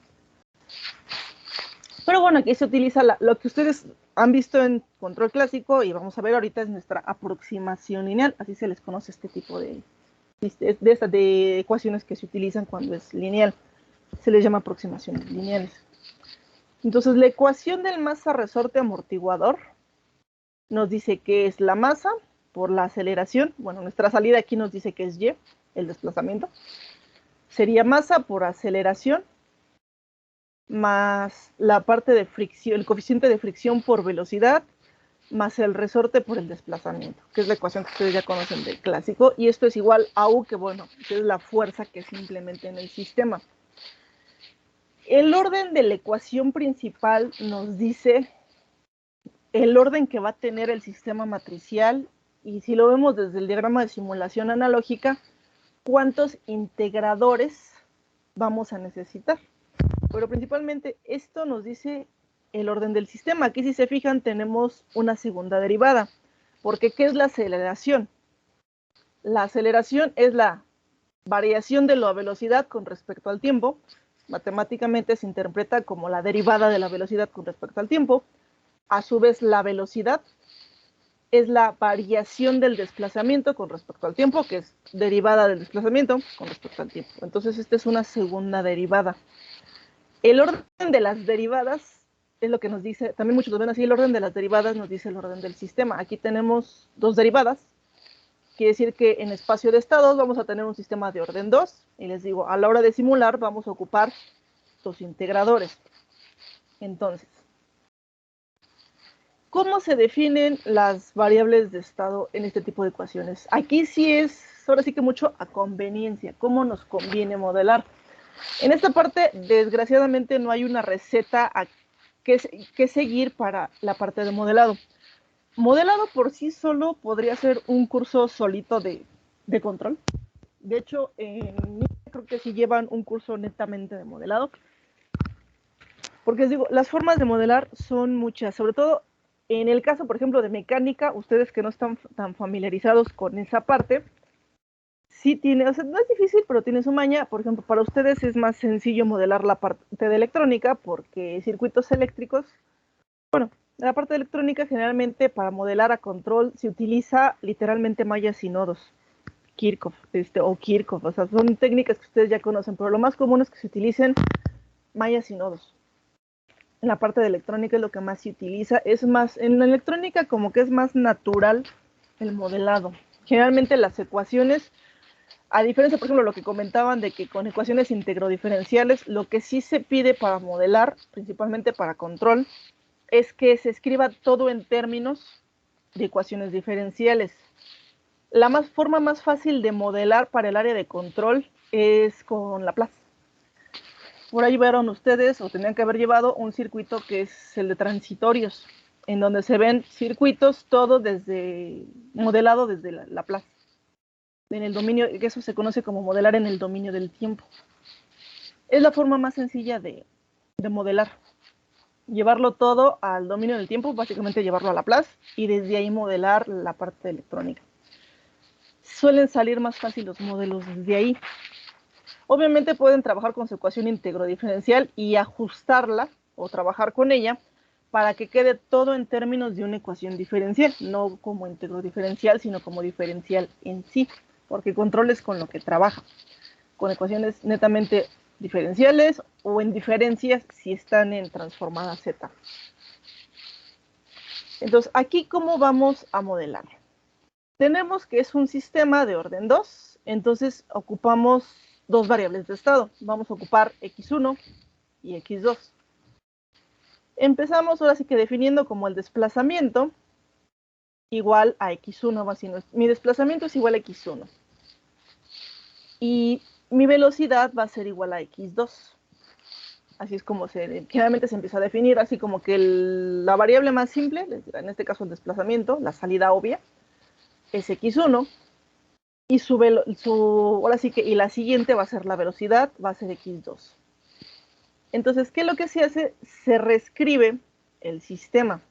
Pero bueno, aquí se utiliza lo que ustedes han visto en control clásico y vamos a ver ahorita es nuestra aproximación lineal. Así se les conoce este tipo de ecuaciones que se utilizan cuando es lineal. Se les llama aproximaciones lineales. Entonces, la ecuación del masa resorte amortiguador nos dice que es la masa por la aceleración. Bueno, nuestra salida aquí nos dice que es y, el desplazamiento. Sería masa por aceleración más la parte de fricción, el coeficiente de fricción por velocidad, más el resorte por el desplazamiento, que es la ecuación que ustedes ya conocen del clásico, y esto es igual a U, que bueno, que es la fuerza que se implementa en el sistema. El orden de la ecuación principal nos dice el orden que va a tener el sistema matricial, y si lo vemos desde el diagrama de simulación analógica, cuántos integradores vamos a necesitar. Pero principalmente esto nos dice el orden del sistema. Aquí si se fijan tenemos una segunda derivada, porque ¿qué es la aceleración? La aceleración es la variación de la velocidad con respecto al tiempo. Matemáticamente se interpreta como la derivada de la velocidad con respecto al tiempo. A su vez la velocidad es la variación del desplazamiento con respecto al tiempo, que es derivada del desplazamiento con respecto al tiempo. Entonces esta es una segunda derivada. El orden de las derivadas es lo que nos dice, también muchos lo ven así, el orden de las derivadas nos dice el orden del sistema. Aquí tenemos dos derivadas, quiere decir que en espacio de estados vamos a tener un sistema de orden 2, y les digo, a la hora de simular vamos a ocupar los integradores. Entonces, ¿cómo se definen las variables de estado en este tipo de ecuaciones? Aquí sí es, ahora sí que mucho a conveniencia, cómo nos conviene modelar. En esta parte, desgraciadamente, no hay una receta que seguir para la parte de modelado. Modelado por sí solo podría ser un curso solito de control. De hecho, creo que sí llevan un curso netamente de modelado. Porque les digo, las formas de modelar son muchas, sobre todo en el caso, por ejemplo, de mecánica, ustedes que no están tan familiarizados con esa parte, sí tiene, o sea, no es difícil, pero tiene su maña. Por ejemplo, para ustedes es más sencillo modelar la parte de electrónica, porque circuitos eléctricos, bueno, la parte de electrónica generalmente para modelar a control se utiliza literalmente mallas y nodos, Kirchhoff, o Kirchhoff, o sea, son técnicas que ustedes ya conocen, pero lo más común es que se utilicen mallas y nodos. En la parte de electrónica es lo que más se utiliza, es más, en la electrónica como que es más natural el modelado. Generalmente las ecuaciones, a diferencia, por ejemplo, lo que comentaban de que con ecuaciones integro-diferenciales, lo que sí se pide para modelar, principalmente para control, es que se escriba todo en términos de ecuaciones diferenciales. La forma más fácil de modelar para el área de control es con Laplace. Por ahí vieron ustedes, o tenían que haber llevado, un circuito que es el de transitorios, en donde se ven circuitos todo modelado desde Laplace. En el dominio, que eso se conoce como modelar en el dominio del tiempo. Es la forma más sencilla de modelar. Llevarlo todo al dominio del tiempo, básicamente llevarlo a Laplace, y desde ahí modelar la parte electrónica. Suelen salir más fácil los modelos desde ahí. Obviamente pueden trabajar con su ecuación íntegro diferencial y ajustarla o trabajar con ella para que quede todo en términos de una ecuación diferencial, no como íntegro diferencial, sino como diferencial en sí, porque control es con lo que trabaja, con ecuaciones netamente diferenciales o en diferencias si están en transformada Z. Entonces, aquí, ¿cómo vamos a modelar? Tenemos que es un sistema de orden 2, entonces ocupamos dos variables de estado. Vamos a ocupar x1 y x2. Empezamos ahora sí que definiendo como el desplazamiento igual a x1, así mi desplazamiento es igual a x1. Y mi velocidad va a ser igual a x2. Así es como generalmente se empieza a definir, así como que la variable más simple, en este caso el desplazamiento, la salida obvia, es x1, y ahora sí que, y la siguiente va a ser la velocidad, va a ser x2. Entonces, ¿qué es lo que se hace? Se reescribe el sistema.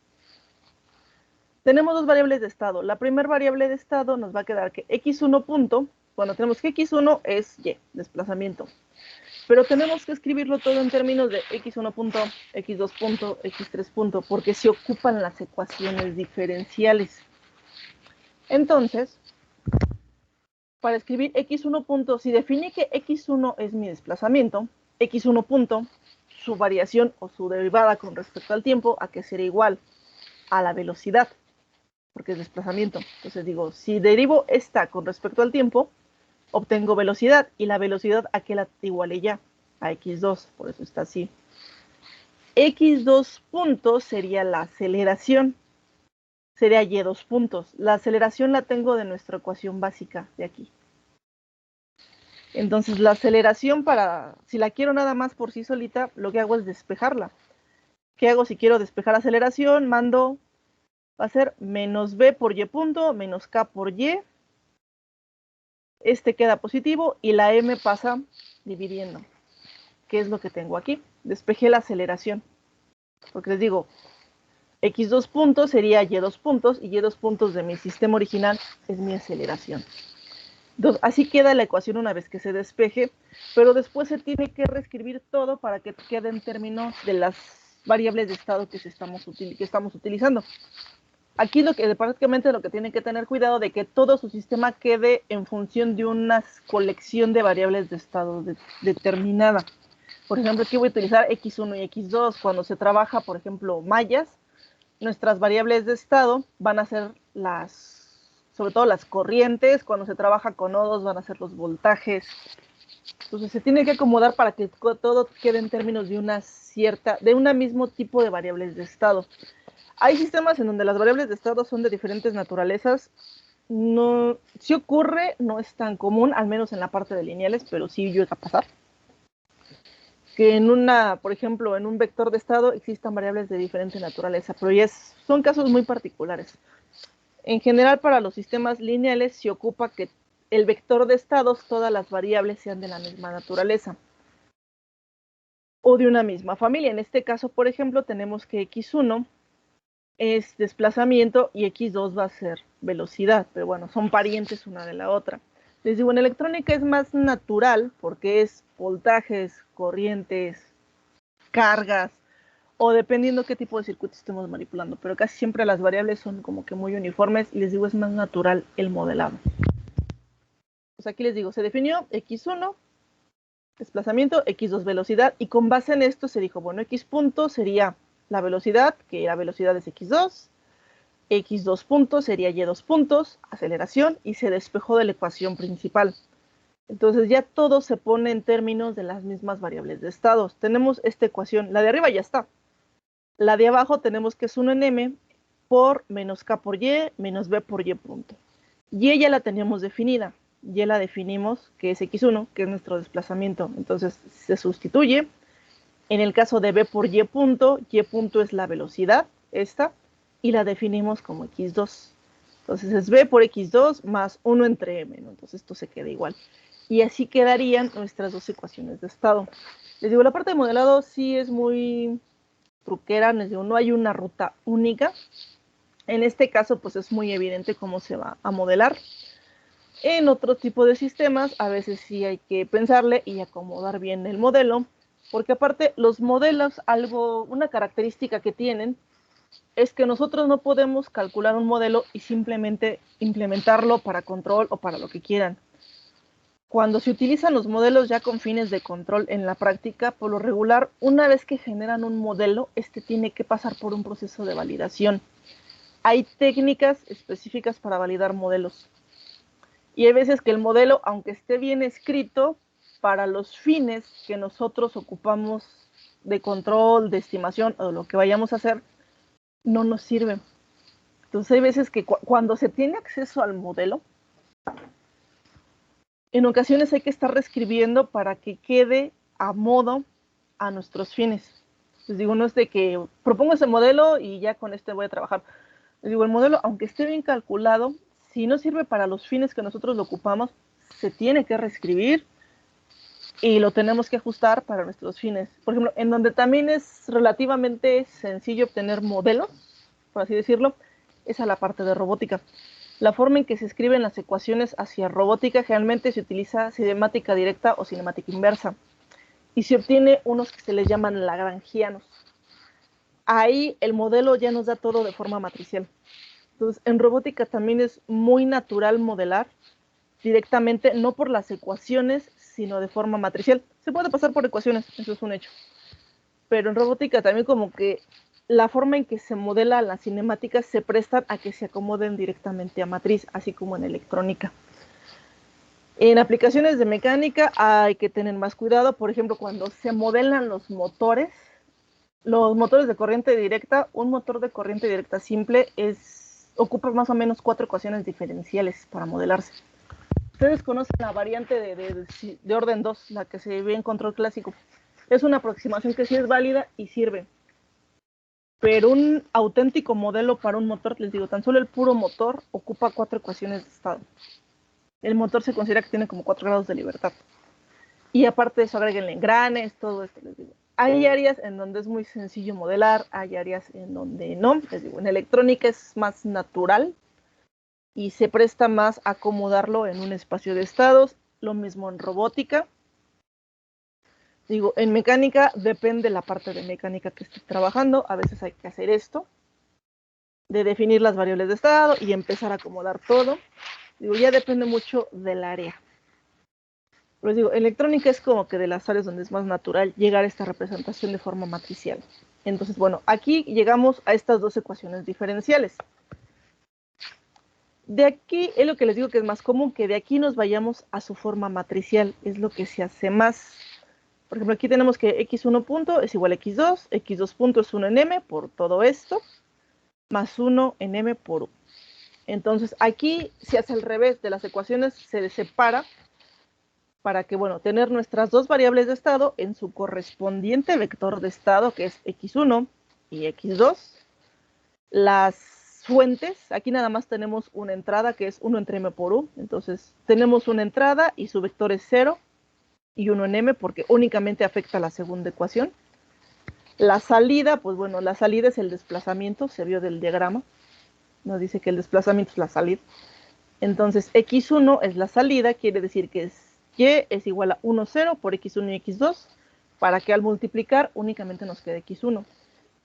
Tenemos dos variables de estado. La primera variable de estado nos va a quedar que x1 punto, bueno, tenemos que x1 es y, desplazamiento. Pero tenemos que escribirlo todo en términos de x1 punto, x2 punto, x3 punto, porque se ocupan las ecuaciones diferenciales. Entonces, para escribir x1 punto, si definí que x1 es mi desplazamiento, x1 punto, su variación o su derivada con respecto al tiempo, ¿a qué será igual? A la velocidad, porque es desplazamiento. Entonces digo, si derivo esta con respecto al tiempo, obtengo velocidad, y la velocidad ¿a qué la igualé ya? A x2, por eso está así. x2 puntos sería la aceleración, sería y2 puntos. La aceleración la tengo de nuestra ecuación básica de aquí. Entonces la aceleración, si la quiero nada más por sí solita, lo que hago es despejarla. ¿Qué hago si quiero despejar aceleración? Mando, va a ser menos b por y punto, menos k por y. Este queda positivo y la m pasa dividiendo. ¿Qué es lo que tengo aquí? Despejé la aceleración. Porque les digo, x2 puntos sería y2 puntos, y y2 puntos de mi sistema original es mi aceleración. Entonces, así queda la ecuación una vez que se despeje, pero después se tiene que reescribir todo para que quede en términos de las variables de estado que estamos utilizando. Aquí prácticamente lo que tiene que tener cuidado de que todo su sistema quede en función de una colección de variables de estado determinada. Por ejemplo, aquí voy a utilizar x1 y x2. Cuando se trabaja, por ejemplo, mallas, nuestras variables de estado van a ser sobre todo las corrientes. Cuando se trabaja con nodos van a ser los voltajes. Entonces se tiene que acomodar para que todo quede en términos de un mismo tipo de variables de estado. Hay sistemas en donde las variables de estado son de diferentes naturalezas. No, si ocurre, no es tan común, al menos en la parte de lineales, pero sí llega a pasar. Que por ejemplo, en un vector de estado existan variables de diferente naturaleza, pero son casos muy particulares. En general, para los sistemas lineales se ocupa que el vector de estados, todas las variables sean de la misma naturaleza o de una misma familia. En este caso, por ejemplo, tenemos que x1 es desplazamiento y x2 va a ser velocidad, pero bueno, son parientes una de la otra. Les digo, en electrónica es más natural porque es voltajes, corrientes, cargas, o dependiendo qué tipo de circuito estemos manipulando, pero casi siempre las variables son como que muy uniformes y les digo, es más natural el modelado. Pues aquí les digo, se definió x1, desplazamiento, x2 velocidad, y con base en esto se dijo, bueno, x punto sería la velocidad, que la velocidad es x2, x2 puntos sería y2 puntos, aceleración, y se despejó de la ecuación principal. Entonces ya todo se pone en términos de las mismas variables de estados. Tenemos esta ecuación, la de arriba ya está. La de abajo tenemos que es 1 en m por menos k por y menos b por y punto. Y ya la teníamos definida. Y la definimos que es x1, que es nuestro desplazamiento. Entonces se sustituye. En el caso de b por y punto es la velocidad, esta, y la definimos como x2. Entonces es b por x2 más 1 entre m, ¿no? Entonces esto se queda igual. Y así quedarían nuestras dos ecuaciones de estado. Les digo, la parte de modelado sí es muy truquera, les digo, no hay una ruta única. En este caso, pues es muy evidente cómo se va a modelar. En otro tipo de sistemas, a veces sí hay que pensarle y acomodar bien el modelo, porque aparte los modelos, una característica que tienen, es que nosotros no podemos calcular un modelo y simplemente implementarlo para control o para lo que quieran. Cuando se utilizan los modelos ya con fines de control en la práctica, por lo regular, una vez que generan un modelo, este tiene que pasar por un proceso de validación. hay técnicas específicas para validar modelos. Y hay veces que el modelo, aunque esté bien escrito, para los fines que nosotros ocupamos de control, de estimación o de lo que vayamos a hacer, no nos sirve. Entonces hay veces que cuando se tiene acceso al modelo, en ocasiones hay que estar reescribiendo para que quede a modo a nuestros fines. Les digo, no es de que propongo ese modelo y ya con este voy a trabajar. Les digo, el modelo, aunque esté bien calculado, si no sirve para los fines que nosotros lo ocupamos, se tiene que reescribir y lo tenemos que ajustar para nuestros fines. Por ejemplo, en donde también es relativamente sencillo obtener modelos, por así decirlo, es a la parte de robótica. La forma en que se escriben las ecuaciones hacia robótica generalmente se utiliza cinemática directa o cinemática inversa y se obtiene unos que se les llaman lagrangianos. Ahí el modelo ya nos da todo de forma matricial. Entonces, en robótica también es muy natural modelar directamente, no por las ecuaciones, sino de forma matricial. Se puede pasar por ecuaciones, eso es un hecho. Pero en robótica también como que la forma en que se modela las cinemáticas se prestan a que se acomoden directamente a matriz, así como en electrónica. En aplicaciones de mecánica hay que tener más cuidado, por ejemplo, cuando se modelan los motores de corriente directa, un motor de corriente directa simple ocupa más o menos 4 ecuaciones diferenciales para modelarse. Ustedes conocen la variante de orden 2, la que se ve en control clásico. Es una aproximación que sí es válida y sirve. Pero un auténtico modelo para un motor, les digo, tan solo el puro motor ocupa 4 ecuaciones de estado. El motor se considera que tiene como 4 grados de libertad. Y aparte de eso, agréguenle engranes, todo esto, les digo. Hay áreas en donde es muy sencillo modelar, hay áreas en donde no. Les digo, en electrónica es más natural y se presta más a acomodarlo en un espacio de estados. Lo mismo en robótica. Digo, en mecánica depende la parte de mecánica que esté trabajando. A veces hay que hacer esto, de definir las variables de estado y empezar a acomodar todo. Digo, ya depende mucho del área. Pero digo, electrónica es como que de las áreas donde es más natural llegar a esta representación de forma matricial. Entonces, bueno, aquí llegamos a estas dos ecuaciones diferenciales. De aquí es lo que les digo que es más común, que de aquí nos vayamos a su forma matricial. Es lo que se hace más. Por ejemplo, aquí tenemos que x1 punto es igual a x2, x2 punto es 1 en m por todo esto, más 1 en m por u. Entonces, aquí se hace al revés de las ecuaciones, se separa para que, bueno, tener nuestras dos variables de estado en su correspondiente vector de estado, que es x1 y x2. Las fuentes, aquí nada más tenemos una entrada, que es 1 entre m por u. Entonces, tenemos una entrada y su vector es 0. Y 1 en m porque únicamente afecta a la segunda ecuación. La salida, pues bueno, la salida es el desplazamiento, se vio del diagrama. Nos dice que el desplazamiento es la salida. Entonces, x1 es la salida, quiere decir que y es igual a 1, 0 por x1 y x2, para que al multiplicar únicamente nos quede x1.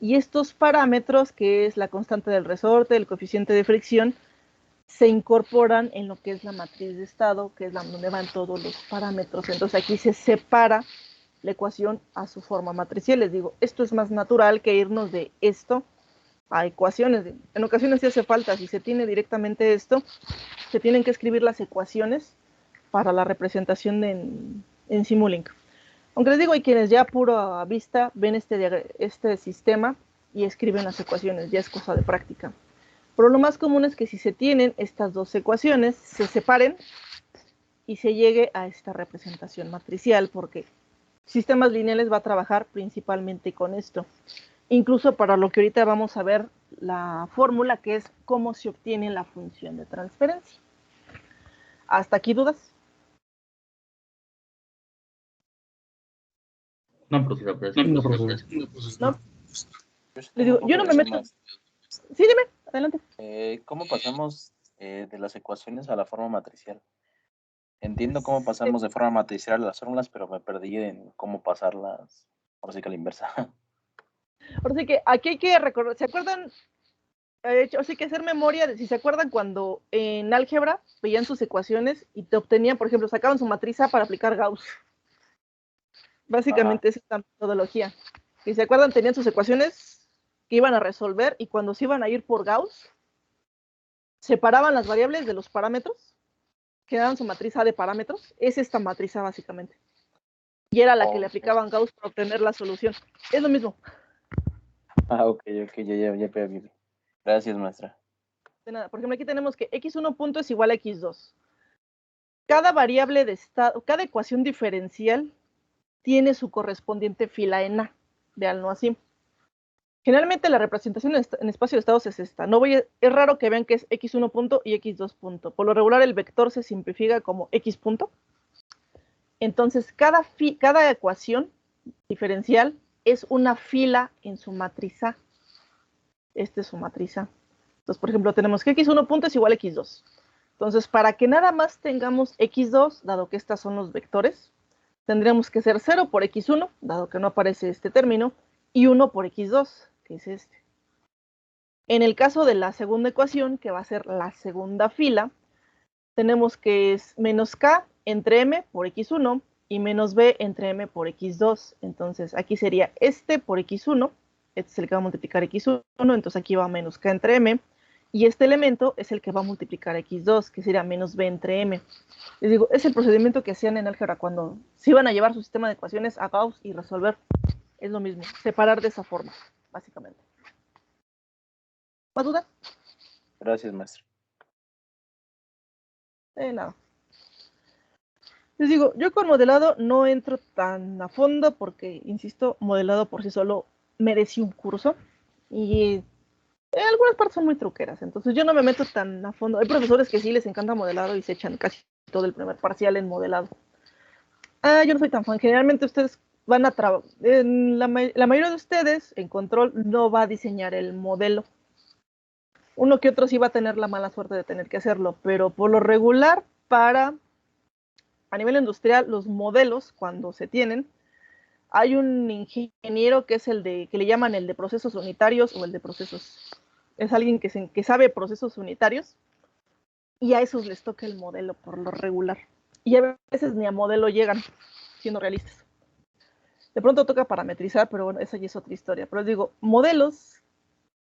Y estos parámetros, que es la constante del resorte, el coeficiente de fricción, se incorporan en lo que es la matriz de estado, que es donde van todos los parámetros. Entonces aquí se separa la ecuación a su forma matricial. Les digo, esto es más natural que irnos de esto a ecuaciones. En ocasiones sí hace falta, si se tiene directamente esto, se tienen que escribir las ecuaciones para la representación en Simulink. Aunque les digo, hay quienes ya a pura vista ven este sistema y escriben las ecuaciones, ya es cosa de práctica. Pero lo más común es que si se tienen estas dos ecuaciones, se separen y se llegue a esta representación matricial, porque sistemas lineales va a trabajar principalmente con esto. Incluso para lo que ahorita vamos a ver la fórmula, que es cómo se obtiene la función de transferencia. ¿Hasta aquí dudas? No, profesor, pero No, profesor. ¿No? Le digo, yo no me meto. Sí, dime, adelante. ¿Cómo pasamos de las ecuaciones a la forma matricial? Entiendo cómo pasamos de forma matricial a las fórmulas, pero me perdí en cómo pasarlas, ahora sí que a la inversa. Ahora sí que aquí hay que recordar, ¿se acuerdan? Así hay que hacer memoria de si se acuerdan cuando en álgebra veían sus ecuaciones y te obtenían, por ejemplo, sacaban su matriz A para aplicar Gauss. Básicamente es esta metodología. Si se acuerdan, tenían sus ecuaciones que iban a resolver y cuando se iban a ir por Gauss, separaban las variables de los parámetros, que daban su matriz A de parámetros, es esta matriz A básicamente. Y era la que le aplicaban Gauss para obtener la solución. Es lo mismo. Ok, ya. Gracias, maestra. De nada. Por ejemplo, aquí tenemos que x1 punto es igual a x2. Cada variable de estado, cada ecuación diferencial tiene su correspondiente fila en A, véanlo así. Generalmente la representación en espacio de estados es esta. Es raro que vean que es x1 punto y x2 punto. Por lo regular el vector se simplifica como x punto. Entonces cada ecuación diferencial es una fila en su matriz A. Esta es su matriz A. Entonces, por ejemplo, tenemos que x1 punto es igual a x2. Entonces, para que nada más tengamos x2, dado que estos son los vectores, tendríamos que ser 0 por x1, dado que no aparece este término, y 1 por x2, que es este. En el caso de la segunda ecuación, que va a ser la segunda fila, tenemos que es menos k entre m por x1 y menos b entre m por x2. Entonces, aquí sería este por x1, este es el que va a multiplicar x1, entonces aquí va menos k entre m, y este elemento es el que va a multiplicar x2, que sería menos b entre m. Les digo, es el procedimiento que hacían en álgebra cuando se iban a llevar su sistema de ecuaciones a Gauss y resolver. Es lo mismo, separar de esa forma, básicamente. ¿Más dudas? Gracias, maestra. Nada. Les digo, yo con modelado no entro tan a fondo porque, insisto, modelado por sí solo merece un curso. Y algunas partes son muy truqueras, entonces yo no me meto tan a fondo. Hay profesores que sí les encanta modelado y se echan casi todo el primer parcial en modelado. Yo no soy tan fan. Generalmente ustedes van a trabajar, la mayoría de ustedes en control no va a diseñar el modelo. Uno que otro sí va a tener la mala suerte de tener que hacerlo, pero por lo regular, a nivel industrial, los modelos, cuando se tienen, hay un ingeniero que es que le llaman el de procesos unitarios o el de procesos. Es alguien que sabe procesos unitarios y a esos les toca el modelo por lo regular. Y a veces ni a modelo llegan, siendo realistas. De pronto toca parametrizar, pero bueno, esa ya es otra historia. Pero les digo, modelos,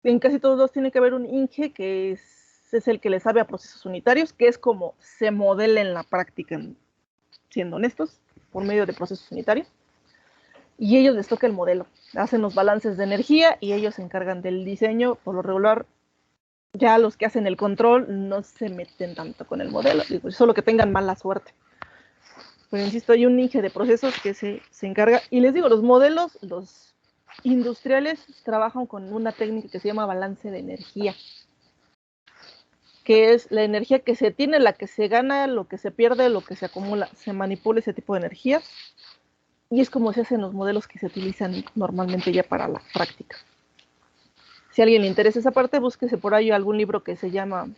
en casi todos los tiene que haber un Inge que es el que le sabe a procesos unitarios, que es como se modela en la práctica, siendo honestos, por medio de procesos unitarios. Y ellos les toca el modelo. Hacen los balances de energía y ellos se encargan del diseño. Por lo regular, ya los que hacen el control no se meten tanto con el modelo, digo, solo que tengan mala suerte. Pero insisto, hay un ninja de procesos que se encarga. Y les digo, los modelos, los industriales, trabajan con una técnica que se llama balance de energía, que es la energía que se tiene, la que se gana, lo que se pierde, lo que se acumula. Se manipula ese tipo de energías. Y es como se hacen los modelos que se utilizan normalmente ya para la práctica. Si a alguien le interesa esa parte, búsquese por ahí algún libro que se llama,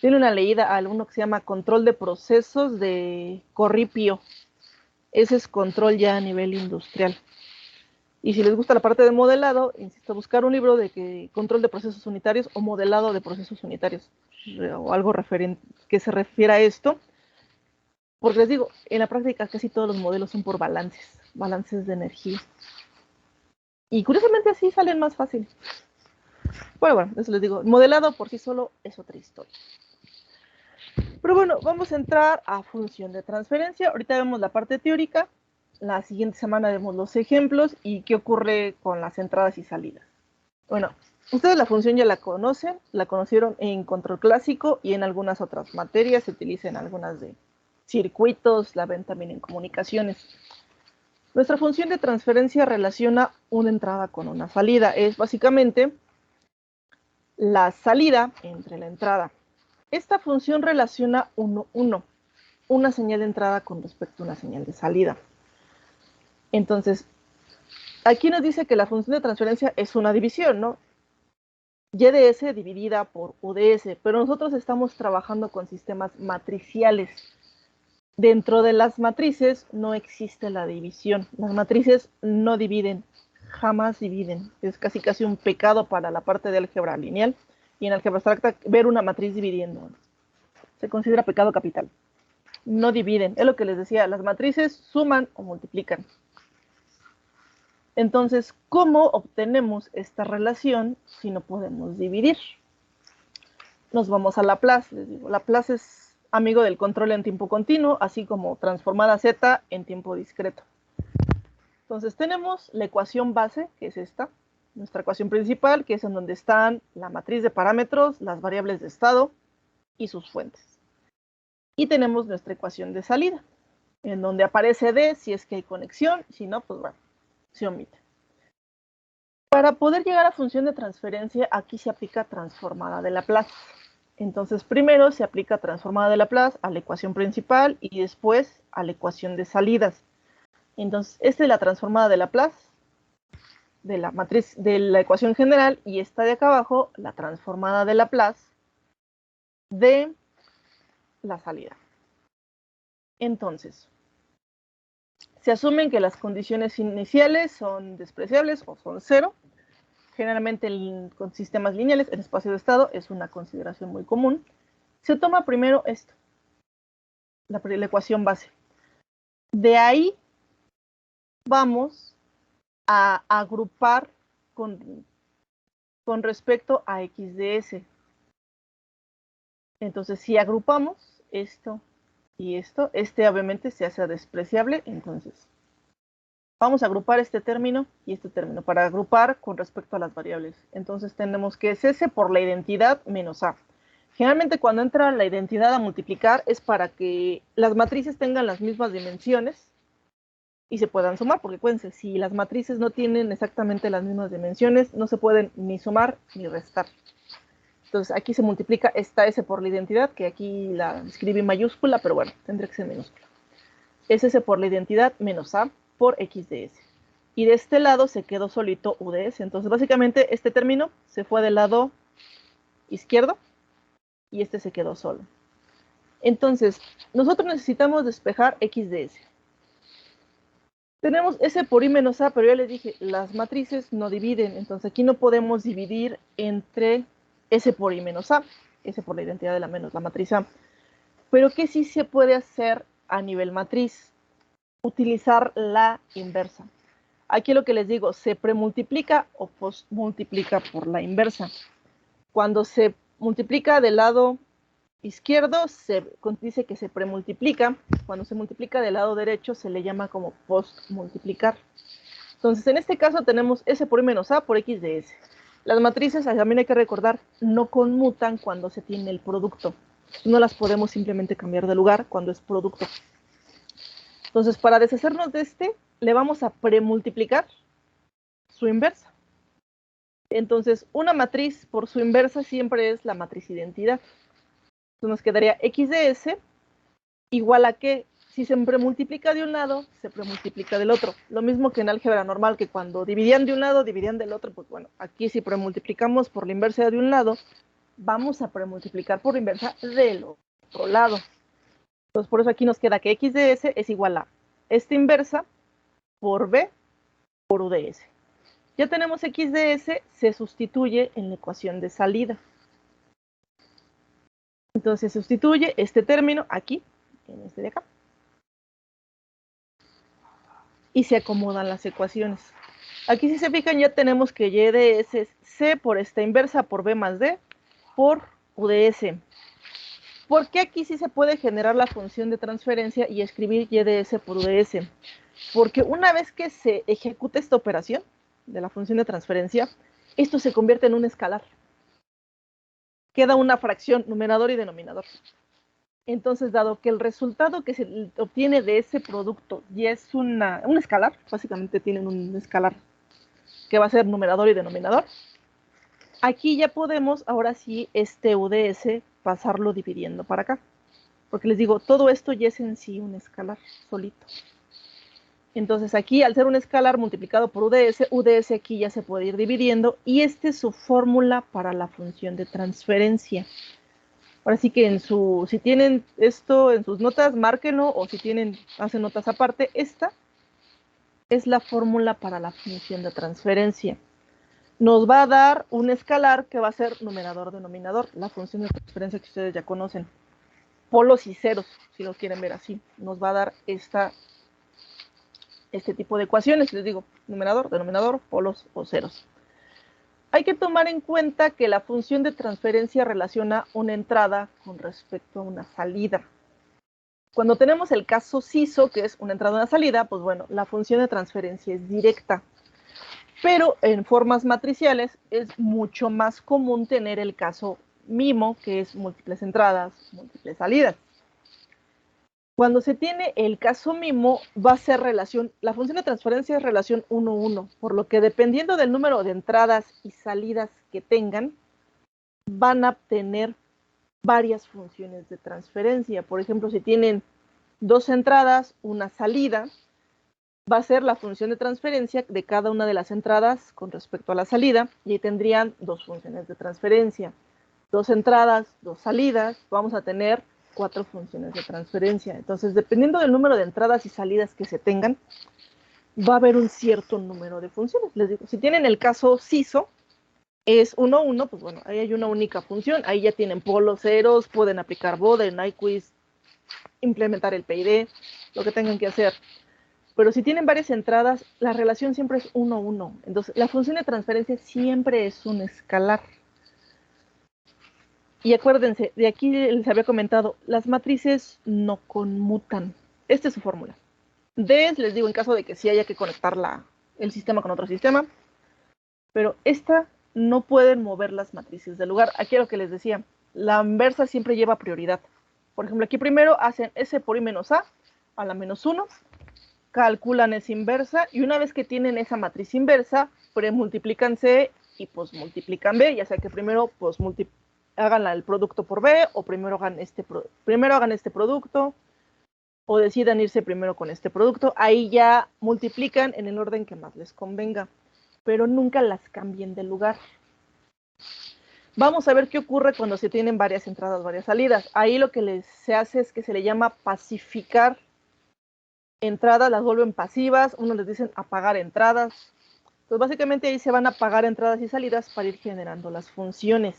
tiene una leída a alguno que se llama Control de Procesos de Corripio. Ese es control ya a nivel industrial. Y si les gusta la parte de modelado, insisto, buscar un libro de control de procesos unitarios o modelado de procesos unitarios, o algo que se refiera a esto. Porque les digo, en la práctica casi todos los modelos son por balances de energía. Y curiosamente así salen más fácil. Bueno, eso les digo, modelado por sí solo es otra historia. Pero bueno, vamos a entrar a función de transferencia. Ahorita vemos la parte teórica. La siguiente semana vemos los ejemplos y qué ocurre con las entradas y salidas. Bueno, ustedes la función ya la conocen, la conocieron en control clásico y en algunas otras materias. Se utiliza en algunas de circuitos, la ven también en comunicaciones. Nuestra función de transferencia relaciona una entrada con una salida. Es básicamente la salida entre la entrada. Esta función relaciona 1, 1, una señal de entrada con respecto a una señal de salida. Entonces, aquí nos dice que la función de transferencia es una división, ¿no? YDS dividida por UDS, pero nosotros estamos trabajando con sistemas matriciales. Dentro de las matrices no existe la división. Las matrices no dividen, jamás dividen. Es casi un pecado para la parte de álgebra lineal y en álgebra abstracta ver una matriz dividiendo. Se considera pecado capital. No dividen. Es lo que les decía, las matrices suman o multiplican. Entonces, ¿cómo obtenemos esta relación si no podemos dividir? nos vamos a Laplace. Les digo, Laplace es amigo del control en tiempo continuo, así como transformada Z en tiempo discreto. Entonces tenemos la ecuación base, que es esta, nuestra ecuación principal, que es en donde están la matriz de parámetros, las variables de estado y sus fuentes. Y tenemos nuestra ecuación de salida, en donde aparece D si es que hay conexión, si no, pues bueno, se omite. Para poder llegar a función de transferencia, aquí se aplica transformada de Laplace. Entonces, primero se aplica transformada de Laplace a la ecuación principal y después a la ecuación de salidas. Entonces, esta es la transformada de Laplace de la matriz de la ecuación general y esta de acá abajo, la transformada de Laplace de la salida. Entonces, se asumen que las condiciones iniciales son despreciables o son cero. Generalmente con sistemas lineales, el espacio de estado es una consideración muy común. Se toma primero esto, la ecuación base. De ahí vamos a agrupar con respecto a x de s. Entonces, si agrupamos esto y esto, este obviamente se hace despreciable, entonces vamos a agrupar este término y este término para agrupar con respecto a las variables. Entonces tenemos que es S por la identidad menos A. Generalmente cuando entra la identidad a multiplicar es para que las matrices tengan las mismas dimensiones y se puedan sumar, porque acuérdense, si las matrices no tienen exactamente las mismas dimensiones, no se pueden ni sumar ni restar. Entonces aquí se multiplica esta S por la identidad, que aquí la escribí mayúscula, pero bueno, tendría que ser minúscula. Es S por la identidad menos A por x de s. Y de este lado se quedó solito u de s. Entonces, básicamente, este término se fue del lado izquierdo y este se quedó solo. Entonces, nosotros necesitamos despejar x de s. Tenemos s por i menos a, pero ya les dije, las matrices no dividen. Entonces, aquí no podemos dividir entre s por i menos a, s por la identidad de la menos, la matriz a. Pero ¿qué sí se puede hacer a nivel matriz? Utilizar la inversa. Aquí lo que les digo, se premultiplica o postmultiplica por la inversa. Cuando se multiplica del lado izquierdo, se dice que se premultiplica. Cuando se multiplica del lado derecho, se le llama como postmultiplicar. Entonces, en este caso tenemos S por I menos A por X de S. Las matrices, también hay que recordar, no conmutan cuando se tiene el producto. No las podemos simplemente cambiar de lugar cuando es producto. Entonces, para deshacernos de este, le vamos a premultiplicar su inversa. Entonces, una matriz por su inversa siempre es la matriz identidad. Entonces, nos quedaría x de s igual a que, si se premultiplica de un lado, se premultiplica del otro. Lo mismo que en álgebra normal, que cuando dividían de un lado, dividían del otro. Pues bueno, aquí si premultiplicamos por la inversa de un lado, vamos a premultiplicar por la inversa del otro lado. Entonces, por eso aquí nos queda que x de s es igual a esta inversa por b por u de s. Ya tenemos x de s, se sustituye en la ecuación de salida. Entonces se sustituye este término aquí, en este de acá. Y se acomodan las ecuaciones. Aquí si se fijan ya tenemos que y de s es c por esta inversa por b más d por u de s. ¿Por qué aquí sí se puede generar la función de transferencia y escribir y de s por u de s? Porque una vez que se ejecuta esta operación de la función de transferencia, esto se convierte en un escalar. Queda una fracción, numerador y denominador. Entonces, dado que el resultado que se obtiene de ese producto ya es un escalar, básicamente tienen un escalar que va a ser numerador y denominador, aquí ya podemos, ahora sí, este UDS pasarlo dividiendo para acá. Porque les digo, todo esto ya es en sí un escalar solito. Entonces aquí, al ser un escalar multiplicado por UDS aquí ya se puede ir dividiendo, y esta es su fórmula para la función de transferencia. Ahora sí que si tienen esto en sus notas, márquenlo, o si hacen notas aparte, esta es la fórmula para la función de transferencia. Nos va a dar un escalar que va a ser numerador-denominador, la función de transferencia que ustedes ya conocen. Polos y ceros, si lo quieren ver así. Nos va a dar este tipo de ecuaciones, les digo, numerador, denominador, polos o ceros. hay que tomar en cuenta que la función de transferencia relaciona una entrada con respecto a una salida. Cuando tenemos el caso CISO, que es una entrada y una salida, pues bueno, la función de transferencia es directa. Pero en formas matriciales es mucho más común tener el caso MIMO, que es múltiples entradas, múltiples salidas. Cuando se tiene el caso MIMO, va a ser relación, la función de transferencia es relación 1-1, por lo que dependiendo del número de entradas y salidas que tengan, van a tener varias funciones de transferencia. Por ejemplo, si tienen 2 entradas, una salida, va a ser la función de transferencia de cada una de las entradas con respecto a la salida, y ahí tendrían 2 funciones de transferencia. 2 entradas, 2 salidas, vamos a tener 4 funciones de transferencia. Entonces, dependiendo del número de entradas y salidas que se tengan, va a haber un cierto número de funciones. Les digo, si tienen el caso CISO, es 1-1, pues bueno, ahí hay una única función. Ahí ya tienen polos, ceros, pueden aplicar BODE, NyQuist, implementar el PID, lo que tengan que hacer. Pero si tienen varias entradas, la relación siempre es 1-1. Entonces, la función de transferencia siempre es un escalar. Y acuérdense, de aquí les había comentado, las matrices no conmutan. Esta es su fórmula. Des, les digo, en caso de que sí haya que conectar el sistema con otro sistema. Pero esta no pueden mover las matrices del lugar. Aquí es lo que les decía. La inversa siempre lleva prioridad. Por ejemplo, aquí primero hacen S por I menos A la menos 1. Calculan esa inversa. Y una vez que tienen esa matriz inversa, premultiplican C y posmultiplican B. Ya sea que primero hagan el producto por B, o primero hagan este producto, o decidan irse primero con este producto. Ahí ya multiplican en el orden que más les convenga, pero nunca las cambien de lugar. Vamos a ver qué ocurre cuando se tienen varias entradas, varias salidas. Ahí lo que se hace es que se le llama pacificar entradas, las vuelven pasivas, unos les dicen apagar entradas. Pues básicamente ahí se van a apagar entradas y salidas para ir generando las funciones.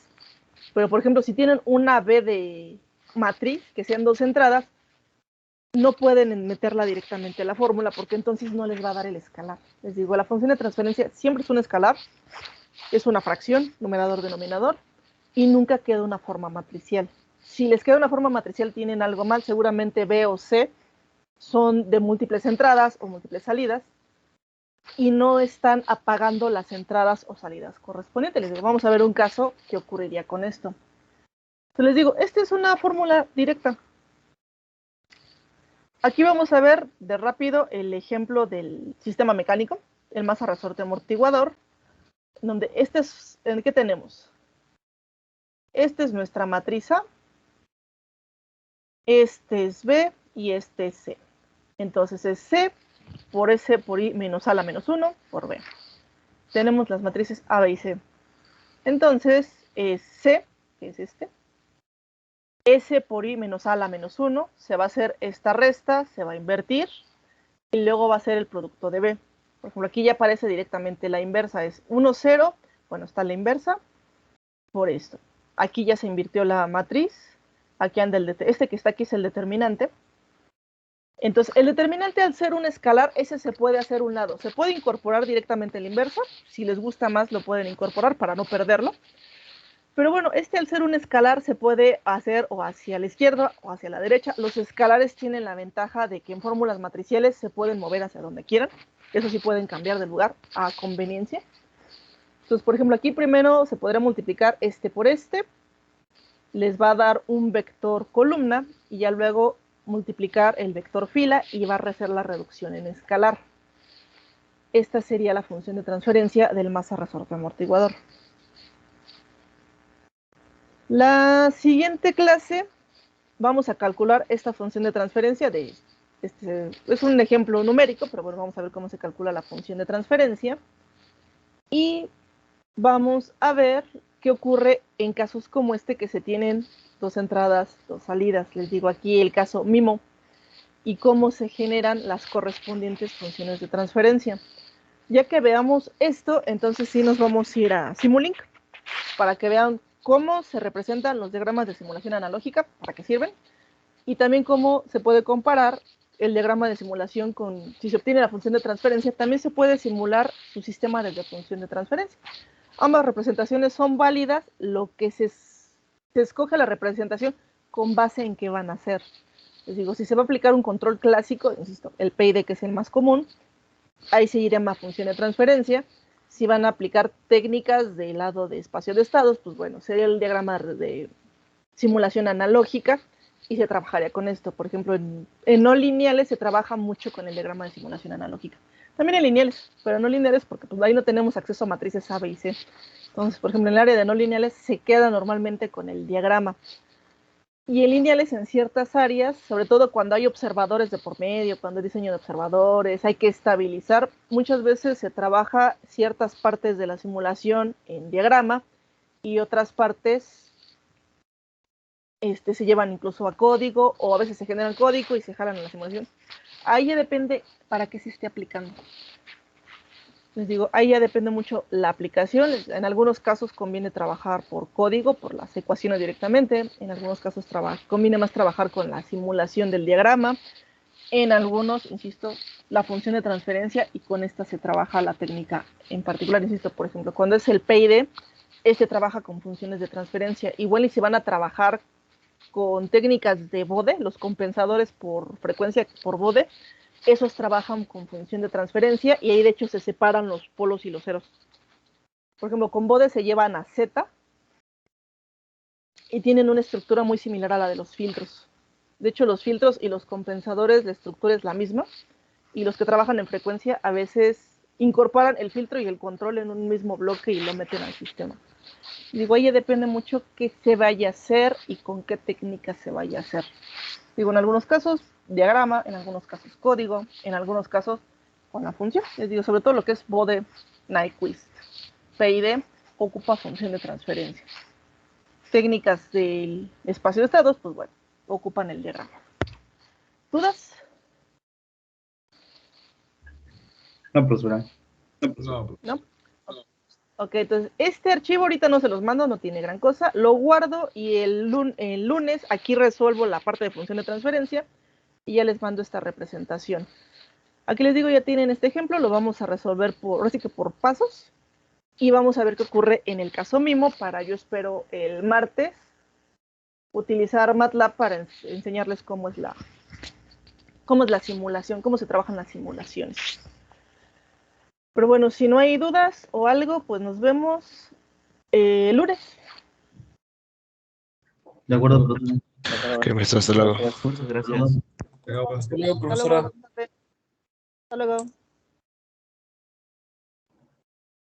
Pero, por ejemplo, si tienen una B de matriz, que sean 2 entradas, no pueden meterla directamente a la fórmula, porque entonces no les va a dar el escalar. Les digo, la función de transferencia siempre es un escalar, es una fracción, numerador-denominador, y nunca queda una forma matricial. Si les queda una forma matricial, tienen algo mal, seguramente B o C son de múltiples entradas o múltiples salidas, y no están apagando las entradas o salidas correspondientes. Les digo, vamos a ver un caso que ocurriría con esto. Entonces les digo, esta es una fórmula directa. Aquí vamos a ver de rápido el ejemplo del sistema mecánico, el masa resorte amortiguador, donde ¿qué tenemos? Esta es nuestra matriz A, este es B y este es C. Entonces es C por S por I menos A la menos 1 por B. Tenemos las matrices A, B y C. Entonces es C, que es este. S por I menos A la menos 1, se va a hacer esta resta, se va a invertir, y luego va a ser el producto de B. Por ejemplo, aquí ya aparece directamente la inversa, es 1, 0, bueno, está la inversa, por esto. Aquí ya se invirtió la matriz, aquí anda este que está aquí es el determinante. Entonces, el determinante al ser un escalar, ese se puede hacer a un lado. Se puede incorporar directamente en la inversa, si les gusta más lo pueden incorporar para no perderlo. Pero bueno, al ser un escalar se puede hacer o hacia la izquierda o hacia la derecha. Los escalares tienen la ventaja de que en fórmulas matriciales se pueden mover hacia donde quieran. Eso sí, pueden cambiar de lugar a conveniencia. Entonces, por ejemplo, aquí primero se podrá multiplicar este por este. Les va a dar un vector columna y ya luego multiplicar el vector fila y va a hacer la reducción en escalar. Esta sería la función de transferencia del masa resorte amortiguador. La siguiente clase vamos a calcular esta función de transferencia es un ejemplo numérico, pero bueno, vamos a ver cómo se calcula la función de transferencia. Y vamos a ver qué ocurre en casos como este que se tienen 2 entradas, 2 salidas. Les digo aquí el caso MIMO y cómo se generan las correspondientes funciones de transferencia. Ya que veamos esto, entonces sí nos vamos a ir a Simulink para que vean cómo se representan los diagramas de simulación analógica, para qué sirven, y también cómo se puede comparar el diagrama de simulación si se obtiene la función de transferencia, también se puede simular su sistema desde función de transferencia. Ambas representaciones son válidas, lo que se escoge la representación con base en qué van a hacer. Les digo, si se va a aplicar un control clásico, insisto, el PID, que es el más común, ahí se llama función de transferencia. Si van a aplicar técnicas del lado de espacio de estados, pues bueno, sería el diagrama de simulación analógica y se trabajaría con esto. Por ejemplo, en no lineales se trabaja mucho con el diagrama de simulación analógica. También en lineales, pero no lineales porque pues, ahí no tenemos acceso a matrices A, B y C. Entonces, por ejemplo, en el área de no lineales se queda normalmente con el diagrama. Y en lineales en ciertas áreas, sobre todo cuando hay observadores de por medio, cuando hay diseño de observadores, hay que estabilizar. Muchas veces se trabaja ciertas partes de la simulación en diagrama y otras partes se llevan incluso a código, o a veces se generan código y se jalan en la simulación. Ahí ya depende para qué se esté aplicando. Les digo, ahí ya depende mucho la aplicación. En algunos casos conviene trabajar por código, por las ecuaciones directamente. En algunos casos conviene más trabajar con la simulación del diagrama. En algunos, insisto, la función de transferencia, y con esta se trabaja la técnica en particular. Insisto, por ejemplo, cuando es el PID, trabaja con funciones de transferencia. Igual y si van a trabajar con técnicas de Bode, los compensadores por frecuencia por Bode, esos trabajan con función de transferencia y ahí de hecho se separan los polos y los ceros. Por ejemplo, con Bode se llevan a Z y tienen una estructura muy similar a la de los filtros. De hecho, los filtros y los compensadores, la estructura es la misma, y los que trabajan en frecuencia a veces incorporan el filtro y el control en un mismo bloque y lo meten al sistema. Digo, ahí depende mucho qué se vaya a hacer y con qué técnica se vaya a hacer. Digo, en algunos casos diagrama, en algunos casos código, en algunos casos con la función. Les digo, sobre todo lo que es Bode, Nyquist, PID, ocupa función de transferencia. Técnicas del espacio de estados, pues bueno, ocupan el diagrama. ¿Dudas? No, profesora. ¿No? Ok, entonces este archivo ahorita no se los mando, no tiene gran cosa, lo guardo y el lunes aquí resuelvo la parte de función de transferencia y ya les mando esta representación. Aquí les digo, ya tienen este ejemplo, lo vamos a resolver así que por pasos y vamos a ver qué ocurre en el caso MIMO. Para yo espero el martes utilizar MATLAB para enseñarles cómo es la simulación, cómo se trabajan las simulaciones. Pero bueno, si no hay dudas o algo, pues nos vemos el lunes. De acuerdo, profesora. Ok, maestro, hasta luego. Muchas gracias. Hasta luego, Hasta luego. Hasta luego.